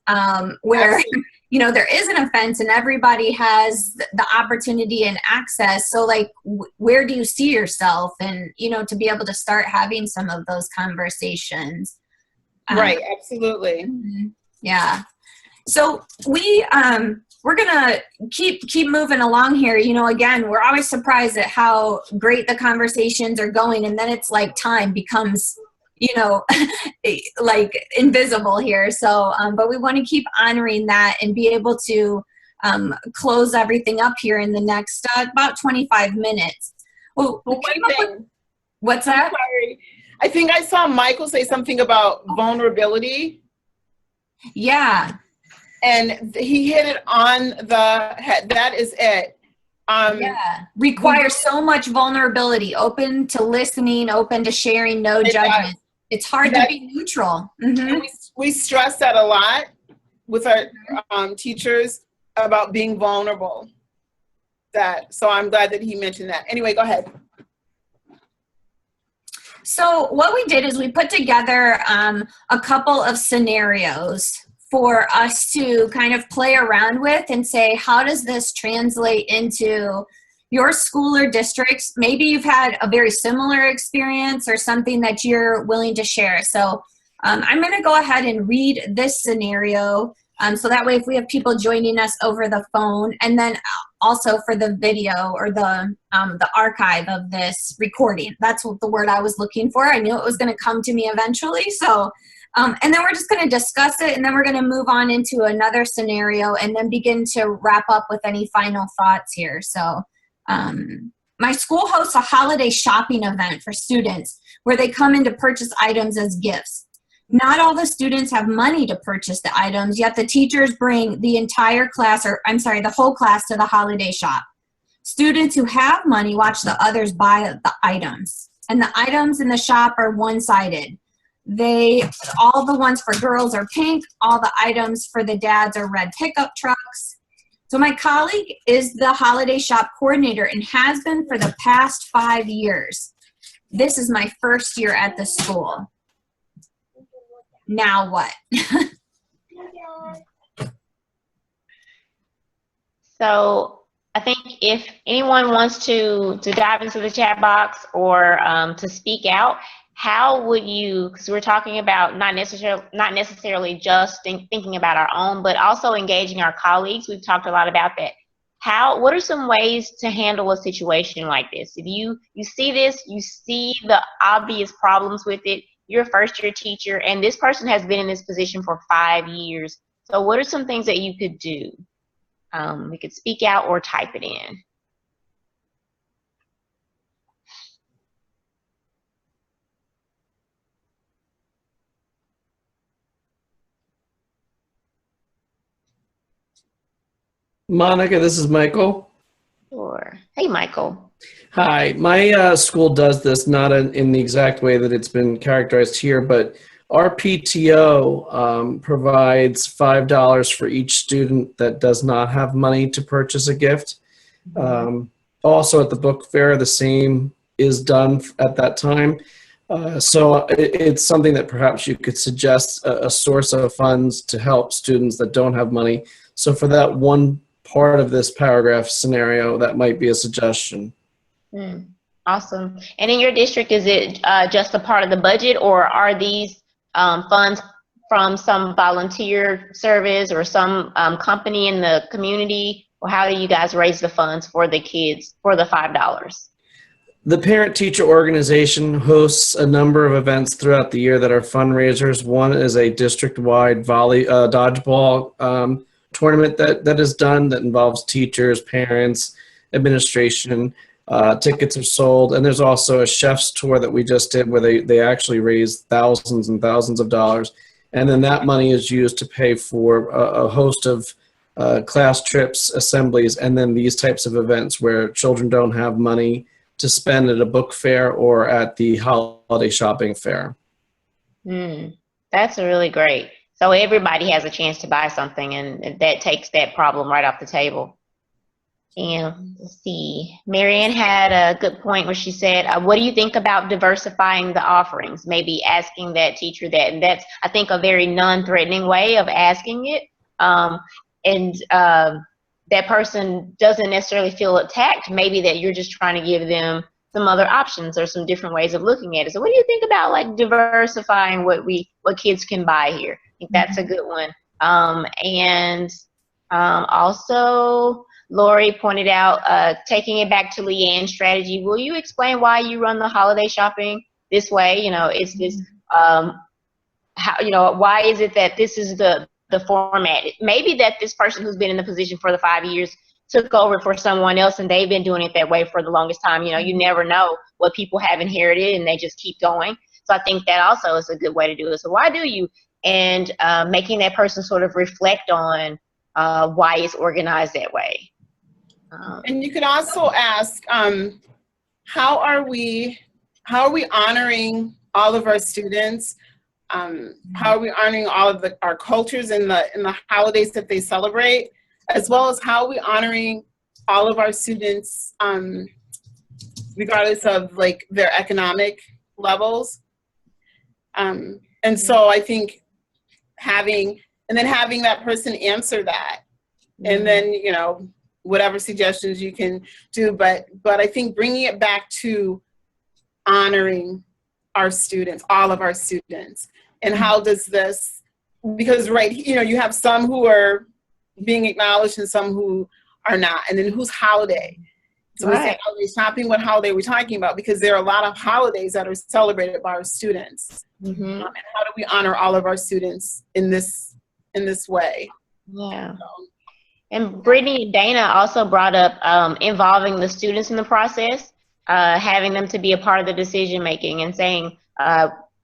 where, there is an offense and everybody has the opportunity and access. So like, where do you see yourself? And, to be able to start having some of those conversations. Right. Absolutely. Yeah. So we're going to keep moving along here. Again, we're always surprised at how great the conversations are going. And then it's like time becomes, like invisible here. So, but we want to keep honoring that and be able to close everything up here in the next about 25 minutes. Well, what's that? Sorry. I think I saw Michael say something about vulnerability. Yeah. And he hit it on the head. That is it. Requires so much vulnerability, open to listening, open to sharing, no judgment. It's hard to be neutral. Mm-hmm. And we stress that a lot with our teachers about being vulnerable. So I'm glad that he mentioned that. Anyway, go ahead. So what we did is we put together a couple of scenarios for us to kind of play around with and say, how does this translate into your school or districts? Maybe you've had a very similar experience or something that you're willing to share. So I'm going to go ahead and read this scenario. So that way, if we have people joining us over the phone, and then also for the video or the archive of this recording, that's what the word I was looking for. I knew it was going to come to me eventually. So, and then we're just going to discuss it, and then we're going to move on into another scenario, and then begin to wrap up with any final thoughts here. So, my school hosts a holiday shopping event for students where they come in to purchase items as gifts. Not all the students have money to purchase the items, yet the teachers bring the entire class, the whole class to the holiday shop. Students who have money watch the others buy the items, and the items in the shop are one-sided. All the ones for girls are pink, all the items for the dads are red pickup trucks. So my colleague is the holiday shop coordinator and has been for the past 5 years. This is my first year at the school. Now what? So I think if anyone wants to dive into the chat box or to speak out, how would you, because we're talking about not necessarily just thinking about our own, but also engaging our colleagues. We've talked a lot about that. What are some ways to handle a situation like this? If you see this, you see the obvious problems with it, you're a first-year teacher, and this person has been in this position for 5 years. So what are some things that you could do? We could speak out or type it in. Monica, this is Michael. Sure. Hey, Michael. Hi. My school does this, not in the exact way that it's been characterized here, but Our PTO provides $5 for each student that does not have money to purchase a gift. Also at the book fair, the same is done at that time. So it's something that perhaps you could suggest a source of funds to help students that don't have money. So for that one part of this paragraph scenario, that might be a suggestion. Awesome. And in your district, is it just a part of the budget, or are these funds from some volunteer service or some company in the community? Or how do you guys raise the funds for the kids for the $5? The parent-teacher organization hosts a number of events throughout the year that are fundraisers. One is a district-wide dodgeball tournament that is done that involves teachers, parents, administration. Tickets are sold, and there's also a chef's tour that we just did where they actually raised thousands and thousands of dollars, and then that money is used to pay for a host of class trips, assemblies, and then these types of events where children don't have money to spend at a book fair or at the holiday shopping fair. That's really great. So everybody has a chance to buy something, and that takes that problem right off the table. And let's see, Marianne had a good point where she said, what do you think about diversifying the offerings? Maybe asking that teacher that, and that's, I think, a very non-threatening way of asking it. That person doesn't necessarily feel attacked, maybe that you're just trying to give them some other options or some different ways of looking at it. So what do you think about like diversifying what kids can buy here? I think that's a good one. Also, Lori pointed out, taking it back to Leanne's strategy, will you explain why you run the holiday shopping this way? You know, is this, how, you know, why is it that this is the format? Maybe that this person who's been in the position for the 5 years took over for someone else and they've been doing it that way for the longest time. You know, you never know what people have inherited and they just keep going. So I think that also is a good way to do it. So why do you? And making that person sort of reflect on why it's organized that way. And you could also ask, how are we honoring all of our students? How are we honoring all of our cultures in the holidays that they celebrate, as well as how are we honoring all of our students, regardless of like their economic levels. And so I think having that person answer that, and then, you know, whatever suggestions you can do, but I think bringing it back to honoring our students, all of our students, and how does this, because right, you know, you have some who are being acknowledged and some who are not, and then whose holiday? So we say holiday shopping, what holiday are we talking about? Because there are a lot of holidays that are celebrated by our students. And how do we honor all of our students in this way? Yeah. And Brittany and Dana also brought up involving the students in the process, having them to be a part of the decision making, and saying,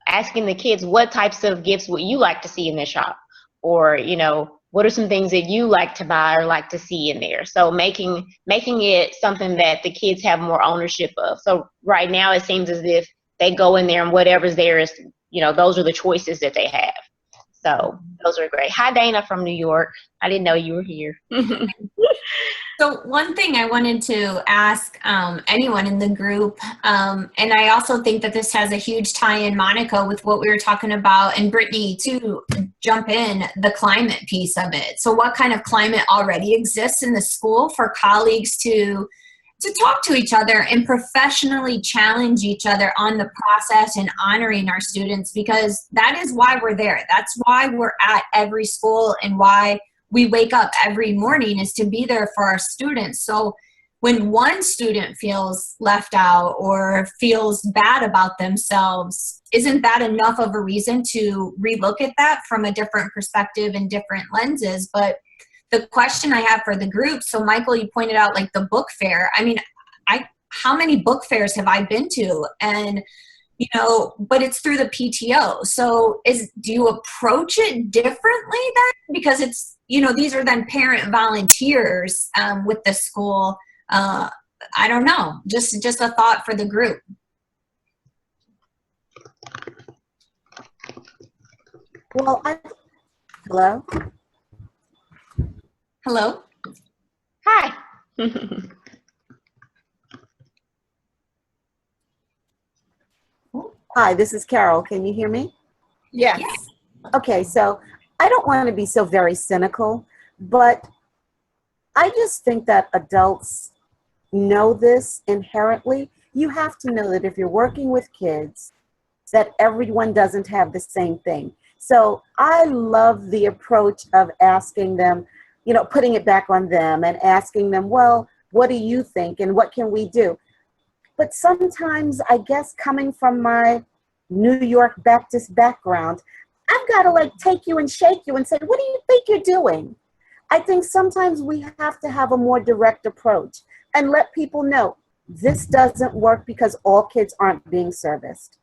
asking the kids, what types of gifts would you like to see in the shop? Or, you know, what are some things that you like to buy or like to see in there? So making it something that the kids have more ownership of. So right now it seems as if they go in there and whatever's there is, you know, those are the choices that they have. So those are great. Hi, Dana from New York. I didn't know you were here. So one thing I wanted to ask anyone in the group, and I also think that this has a huge tie-in, Monica, with what we were talking about, and Brittany too, jump in, the climate piece of it. So what kind of climate already exists in the school for colleagues to talk to each other and professionally challenge each other on the process and honoring our students, because that is why we're there. That's why we're at every school and why we wake up every morning, is to be there for our students. So when one student feels left out or feels bad about themselves, isn't that enough of a reason to relook at that from a different perspective and different lenses? But the question I have for the group, so Michael, you pointed out like the book fair. I mean, how many book fairs have I been to? And, you know, but it's through the PTO. So do you approach it differently then? Because it's, you know, these are then parent volunteers with the school. I don't know, just a thought for the group. Well, hello? Hello? Hi. Hi, this is Carol. Can you hear me? Yes. Okay, so I don't want to be so very cynical, but I just think that adults know this inherently. You have to know that if you're working with kids, that everyone doesn't have the same thing. So I love the approach of asking them, putting it back on them and asking them, well, what do you think and what can we do? But sometimes, I guess, coming from my New York Baptist background, I've got to take you and shake you and say, what do you think you're doing? I think sometimes we have to have a more direct approach and let people know this doesn't work because all kids aren't being serviced.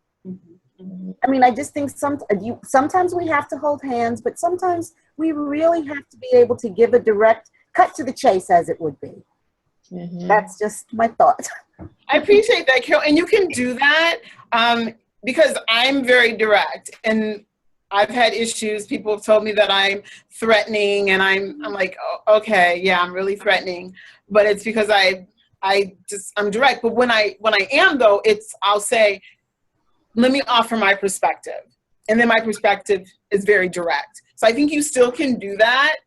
I mean, I just think sometimes we have to hold hands, but sometimes we really have to be able to give a direct cut to the chase, as it would be. That's just my thought. I appreciate that, Carol. And you can do that because I'm very direct. And I've had issues. People have told me that I'm threatening, and I'm like, oh, okay, yeah, I'm really threatening. But it's because I'm direct. But when I am, though, I'll say, let me offer my perspective. And then my perspective is very direct. So I think you still can do that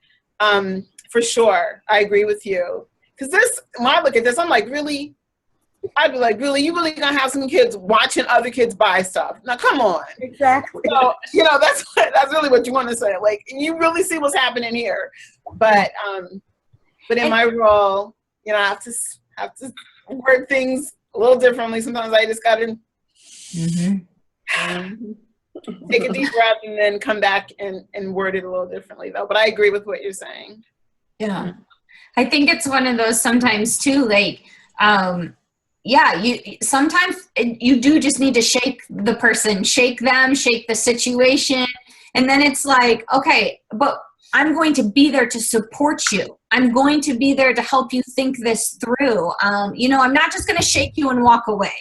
for sure. I agree with you. Because when I look at this, I'm like, really? I'd be like, really? You really gonna have some kids watching other kids buy stuff? Now, come on. Exactly. So, that's really what you want to say. Like, you really see what's happening here. But in my role, I have to word things a little differently. Sometimes I just gotta take a deep breath and then come back and word it a little differently, though. But I agree with what you're saying. Yeah. I think it's one of those sometimes too, sometimes you do just need to shake the person, shake them, shake the situation. And then it's like, okay, but I'm going to be there to support you. I'm going to be there to help you think this through. I'm not just going to shake you and walk away.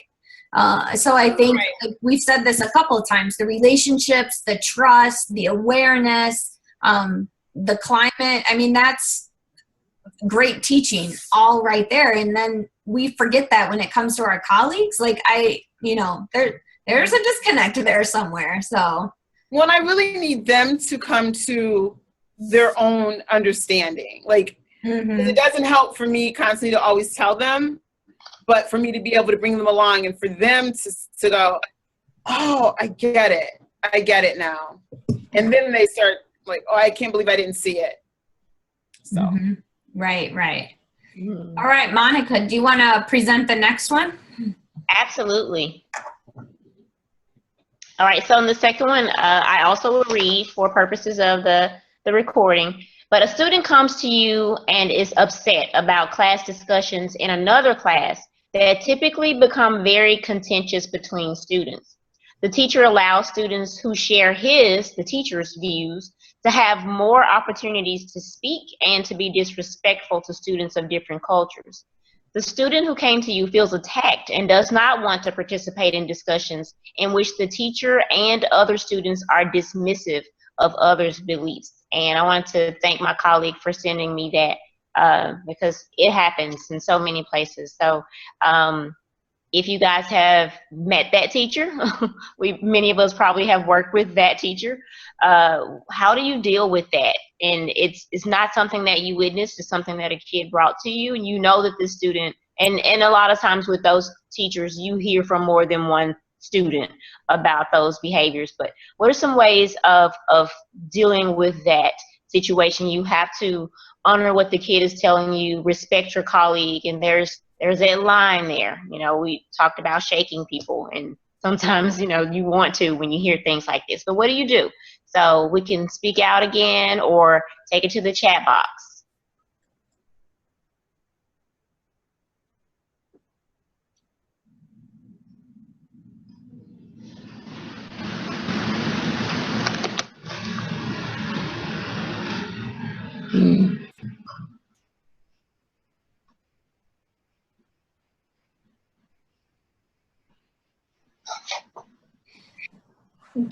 So I think we've said this a couple of times, the relationships, the trust, the awareness, the climate, that's great teaching all right there. And then we forget that when it comes to our colleagues, there's a disconnect there somewhere. So well, I really need them to come to their own understanding. It doesn't help for me constantly to always tell them, but for me to be able to bring them along and for them to go, oh, I get it now. And then they start like, oh, I can't believe I didn't see it. So. Right. All right, Monica, do you want to present the next one? Absolutely. All right, so in the second one, I also will read for purposes of the recording. But a student comes to you and is upset about class discussions in another class that typically become very contentious between students. The teacher allows students who share the teacher's views, to have more opportunities to speak and to be disrespectful to students of different cultures. The student who came to you feels attacked and does not want to participate in discussions in which the teacher and other students are dismissive of others' beliefs. And I want to thank my colleague for sending me that because it happens in so many places. So if you guys have met that teacher, many of us probably have worked with that teacher. How do you deal with that? And it's not something that you witnessed, it's something that a kid brought to you, and you know that the student, and a lot of times with those teachers, you hear from more than one student about those behaviors. But what are some ways of dealing with that situation? You have to honor what the kid is telling you, respect your colleague, and there's that line there. We talked about shaking people, and sometimes, you want to when you hear things like this. But what do you do? So we can speak out again or take it to the chat box.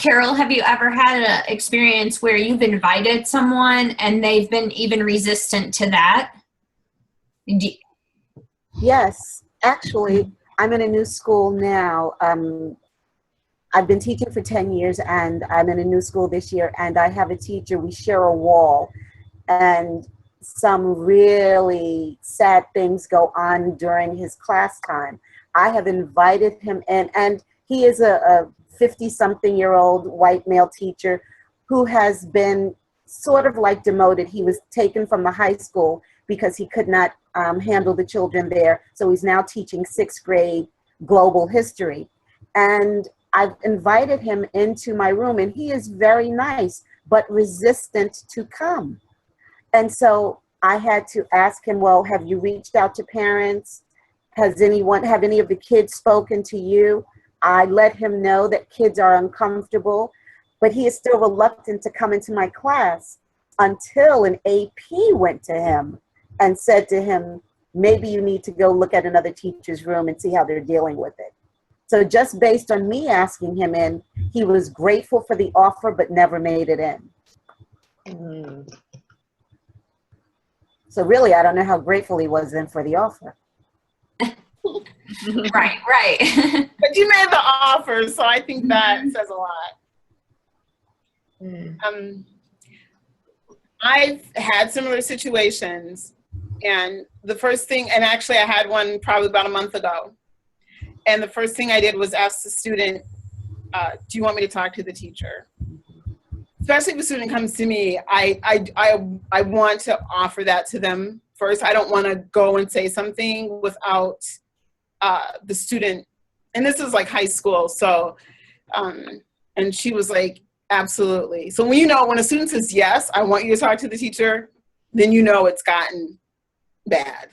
Carol, have you ever had an experience where you've invited someone and they've been even resistant to that? Yes, actually, I'm in a new school now. I've been teaching for 10 years, and I'm in a new school this year, and I have a teacher. We share a wall, and some really sad things go on during his class time. I have invited him in, and he is a 50-something-year-old white male teacher who has been sort of like demoted. He was taken from the high school because he could not handle the children there. So he's now teaching 6th grade global history. And I've invited him into my room, and he is very nice, but resistant to come. And so I had to ask him, well, have you reached out to parents? Have any of the kids spoken to you? I let him know that kids are uncomfortable, but he is still reluctant to come into my class until an AP went to him and said to him, maybe you need to go look at another teacher's room and see how they're dealing with it. So just based on me asking him in, he was grateful for the offer, but never made it in. So really, I don't know how grateful he was then for the offer. Right. But you made the offer, so I think that says a lot. I've had similar situations, and the first thing, and actually I had one probably about a month ago, and the first thing I did was ask the student, do you want me to talk to the teacher? Especially if a student comes to me, I want to offer that to them first. I don't want to go and say something without the student, and this is like high school, so, and she was like, absolutely. So when a student says, yes, I want you to talk to the teacher, then you know it's gotten bad.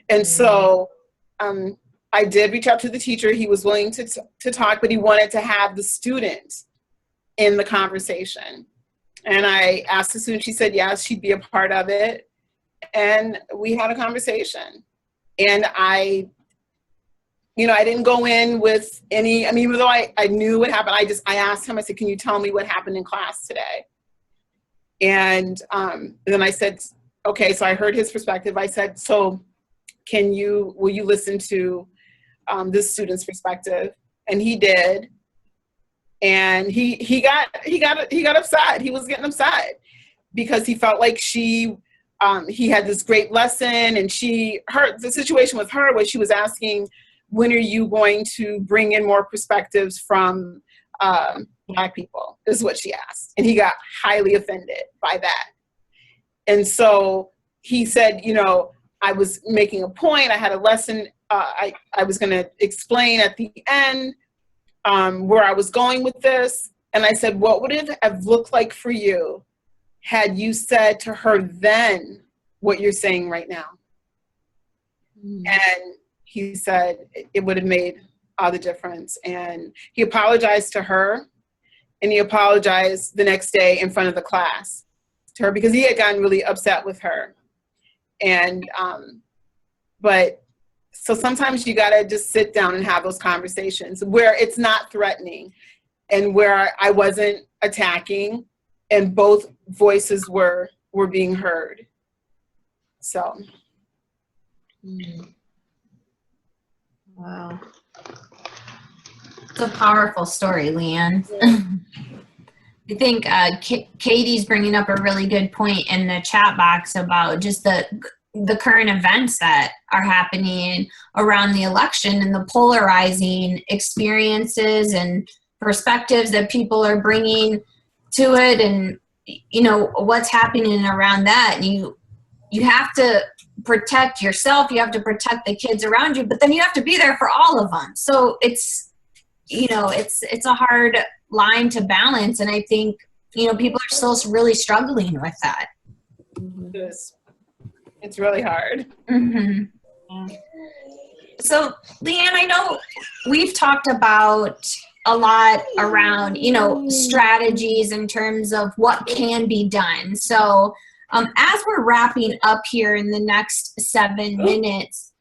And so I did reach out to the teacher. He was willing to talk, but he wanted to have the student in the conversation. And I asked the student, she said yes, she'd be a part of it. And we had a conversation. And I didn't go in with any, even though I knew what happened, I asked him, I said, can you tell me what happened in class today? And then I said, okay, so I heard his perspective. I said, so will you listen to this student's perspective? And he did. And he got upset. He was getting upset because he felt like he had this great lesson, and the situation with her was she was asking, when are you going to bring in more perspectives from Black people, is what she asked. And he got highly offended by that. And so he said, I was making a point. I had a lesson I was going to explain at the end where I was going with this. And I said, what would it have looked like for you had you said to her then what you're saying right now? And he said it would have made all the difference. And he apologized to her, and he apologized the next day in front of the class to her because he had gotten really upset with her. And, so sometimes you gotta just sit down and have those conversations where it's not threatening and where I wasn't attacking and both voices were being heard. So. Wow. It's a powerful story, Leanne. I think Katie's bringing up a really good point in the chat box about just the current events that are happening around the election and the polarizing experiences and perspectives that people are bringing to it, and what's happening around that. And you have to protect yourself, you have to protect the kids around you, but then you have to be there for all of them. So it's a hard line to balance, and I think people are still really struggling with that. It's really hard. So Leanne, I know we've talked about a lot around strategies in terms of what can be done. So as we're wrapping up here in the next 7 minutes,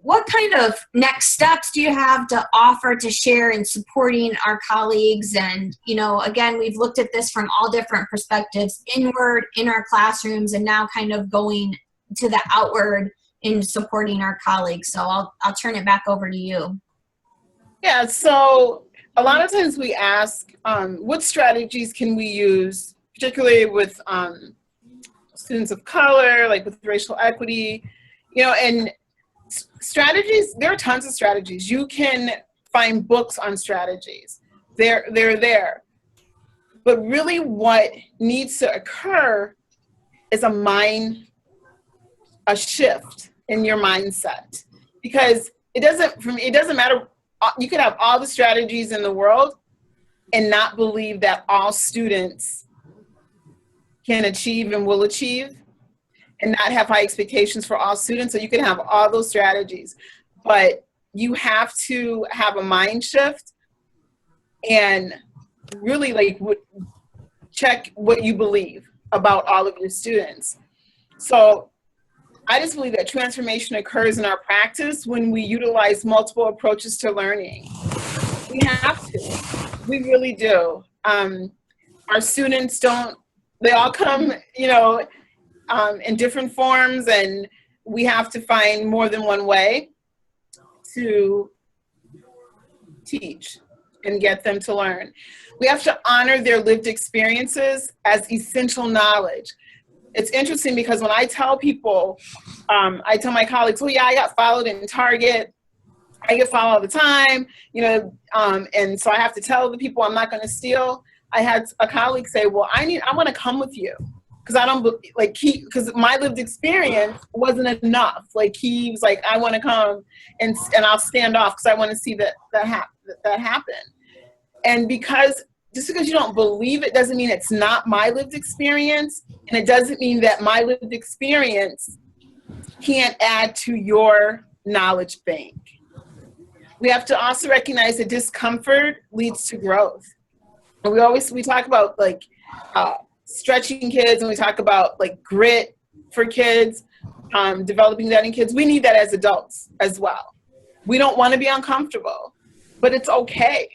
what kind of next steps do you have to offer to share in supporting our colleagues? And, you know, again, we've looked at this from all different perspectives, inward in our classrooms, and now kind of going to the outward in supporting our colleagues. So I'll turn it back over to you. Yeah, so a lot of times we ask, what strategies can we use, particularly with students of color, like with racial equity, you know, and strategies, there are tons of strategies. You can find books on strategies. They're there. But really what needs to occur is a shift in your mindset. Because it doesn't matter, you could have all the strategies in the world and not believe that all students can achieve and will achieve, and not have high expectations for all students. So you can have all those strategies, but you have to have a mind shift and really like check what you believe about all of your students. So I just believe that transformation occurs in our practice when we utilize multiple approaches to learning. We have to, we really do. Our students they all come, you know, in different forms, and we have to find more than one way to teach and get them to learn. We have to honor their lived experiences as essential knowledge. It's interesting because when I tell people, I tell my colleagues, well, yeah, I got followed in Target. I get followed all the time, you know, and so I have to tell the people I'm not going to steal. I had a colleague say, well, I want to come with you. Because I don't like because my lived experience wasn't enough. Like he was like, I want to come and I'll stand off because I want to see that happen. And just because you don't believe it doesn't mean it's not my lived experience, and it doesn't mean that my lived experience can't add to your knowledge bank. We have to also recognize that discomfort leads to growth. And we talk about like stretching kids, and we talk about like grit for kids, developing that in kids. We need that as adults as well. We don't want to be uncomfortable, but it's okay.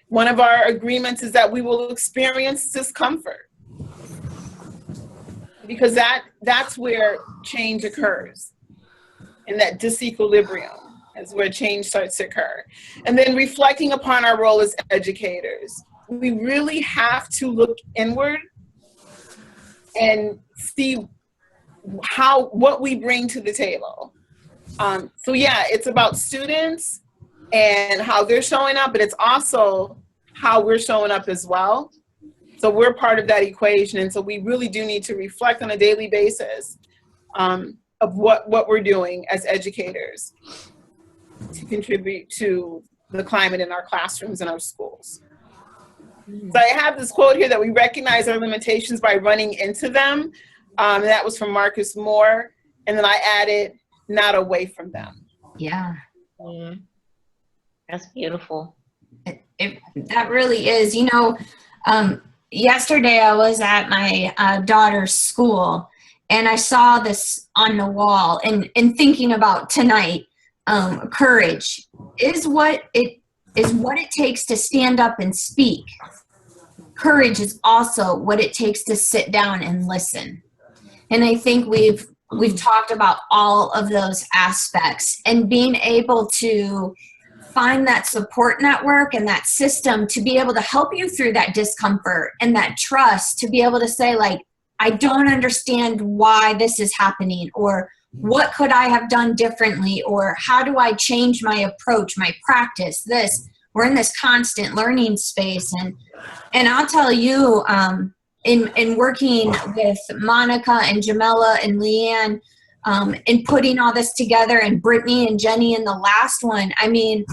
One of our agreements is that we will experience discomfort, because that's where change occurs, and that disequilibrium is where change starts to occur. And then reflecting upon our role as educators. We really have to look inward and see what we bring to the table. So yeah, it's about students and how they're showing up, but it's also how we're showing up as well. So we're part of that equation, and so we really do need to reflect on a daily basis of what we're doing as educators to contribute to the climate in our classrooms and our schools. So I have this quote here that we recognize our limitations by running into them. And that was from Marcus Moore. And then I added, not away from them. Yeah. That's beautiful. That really is. You know, yesterday I was at my daughter's school, and I saw this on the wall, and thinking about tonight, courage is what it takes to stand up and speak. Courage is also what it takes to sit down and listen. And I think we've talked about all of those aspects, and being able to find that support network and that system to be able to help you through that discomfort, and that trust to be able to say, like, I don't understand why this is happening, or what could I have done differently, or how do I change my approach, my practice, this. We're in this constant learning space. And I'll tell you, in working with Monica and Jamela and Leanne, in putting all this together, and Brittany and Jenny in the last one, I mean,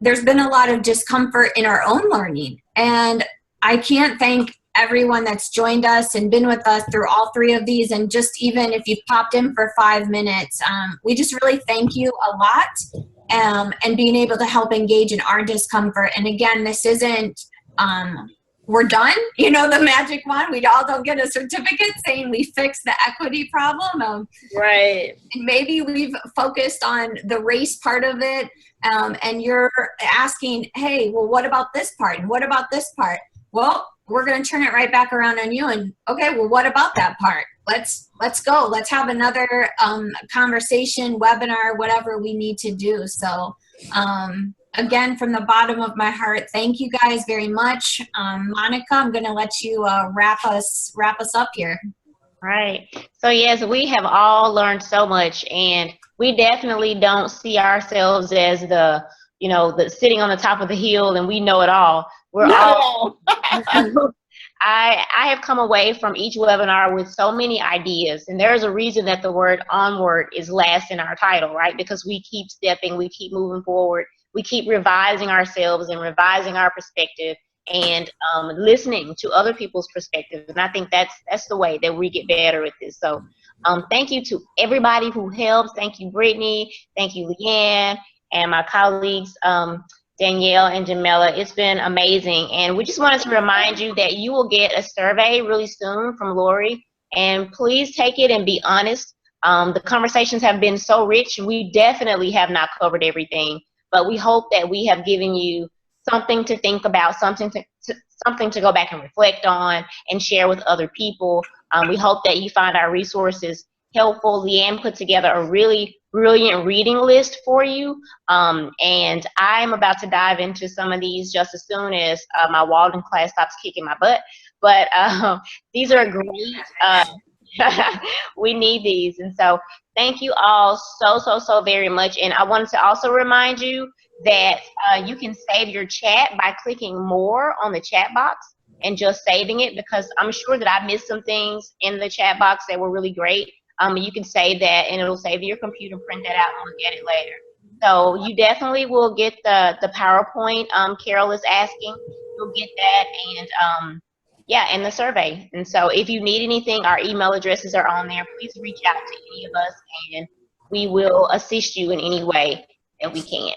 there's been a lot of discomfort in our own learning. And I can't thank everyone that's joined us and been with us through all three of these. And just even if you've popped in for 5 minutes, we just really thank you a lot. And being able to help engage in our discomfort. And again, this isn't we're done, you know, the magic wand. We all don't get a certificate saying we fixed the equity problem. Right. And maybe we've focused on the race part of it, and you're asking, hey, well, what about this part? And what about this part? Well, we're going to turn it right back around on you. And okay, well, what about that part? Let's go. Let's have another conversation, webinar, whatever we need to do. So again, from the bottom of my heart, thank you guys very much. Monica, I'm going to let you wrap us up here. Right. So yes, we have all learned so much, and we definitely don't see ourselves as the sitting on the top of the hill and we know it all. We're all. I have come away from each webinar with so many ideas, and there's a reason that the word onward is last in our title, right? Because we keep stepping, we keep moving forward, we keep revising ourselves and revising our perspective, and listening to other people's perspectives. And I think that's the way that we get better at this. So thank you to everybody who helps. Thank you, Brittany. Thank you, Leanne, and my colleagues, Danielle and Jamila. It's been amazing. And we just wanted to remind you that you will get a survey really soon from Lori. And please take it and be honest. The conversations have been so rich. We definitely have not covered everything, but we hope that we have given you something to think about, something to go back and reflect on and share with other people. We hope that you find our resources helpful. Leanne put together a really brilliant reading list for you. And I'm about to dive into some of these just as soon as my Walden class stops kicking my butt. But these are great. We need these. And so thank you all so very much. And I wanted to also remind you that you can save your chat by clicking more on the chat box and just saving it, because I'm sure that I missed some things in the chat box that were really great. You can save that and it'll save to your computer, print that out, and look at it later. So you definitely will get the PowerPoint Carol is asking. You'll get that, and yeah, and the survey. And so if you need anything, our email addresses are on there. Please reach out to any of us and we will assist you in any way that we can.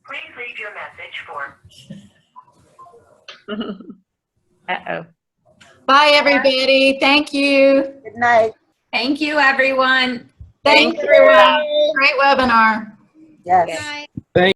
Please leave your message for. Uh-oh. Bye, everybody. Thank you. Good night. Thank you, everyone. Thanks, everyone. Great webinar. Yes. Good night.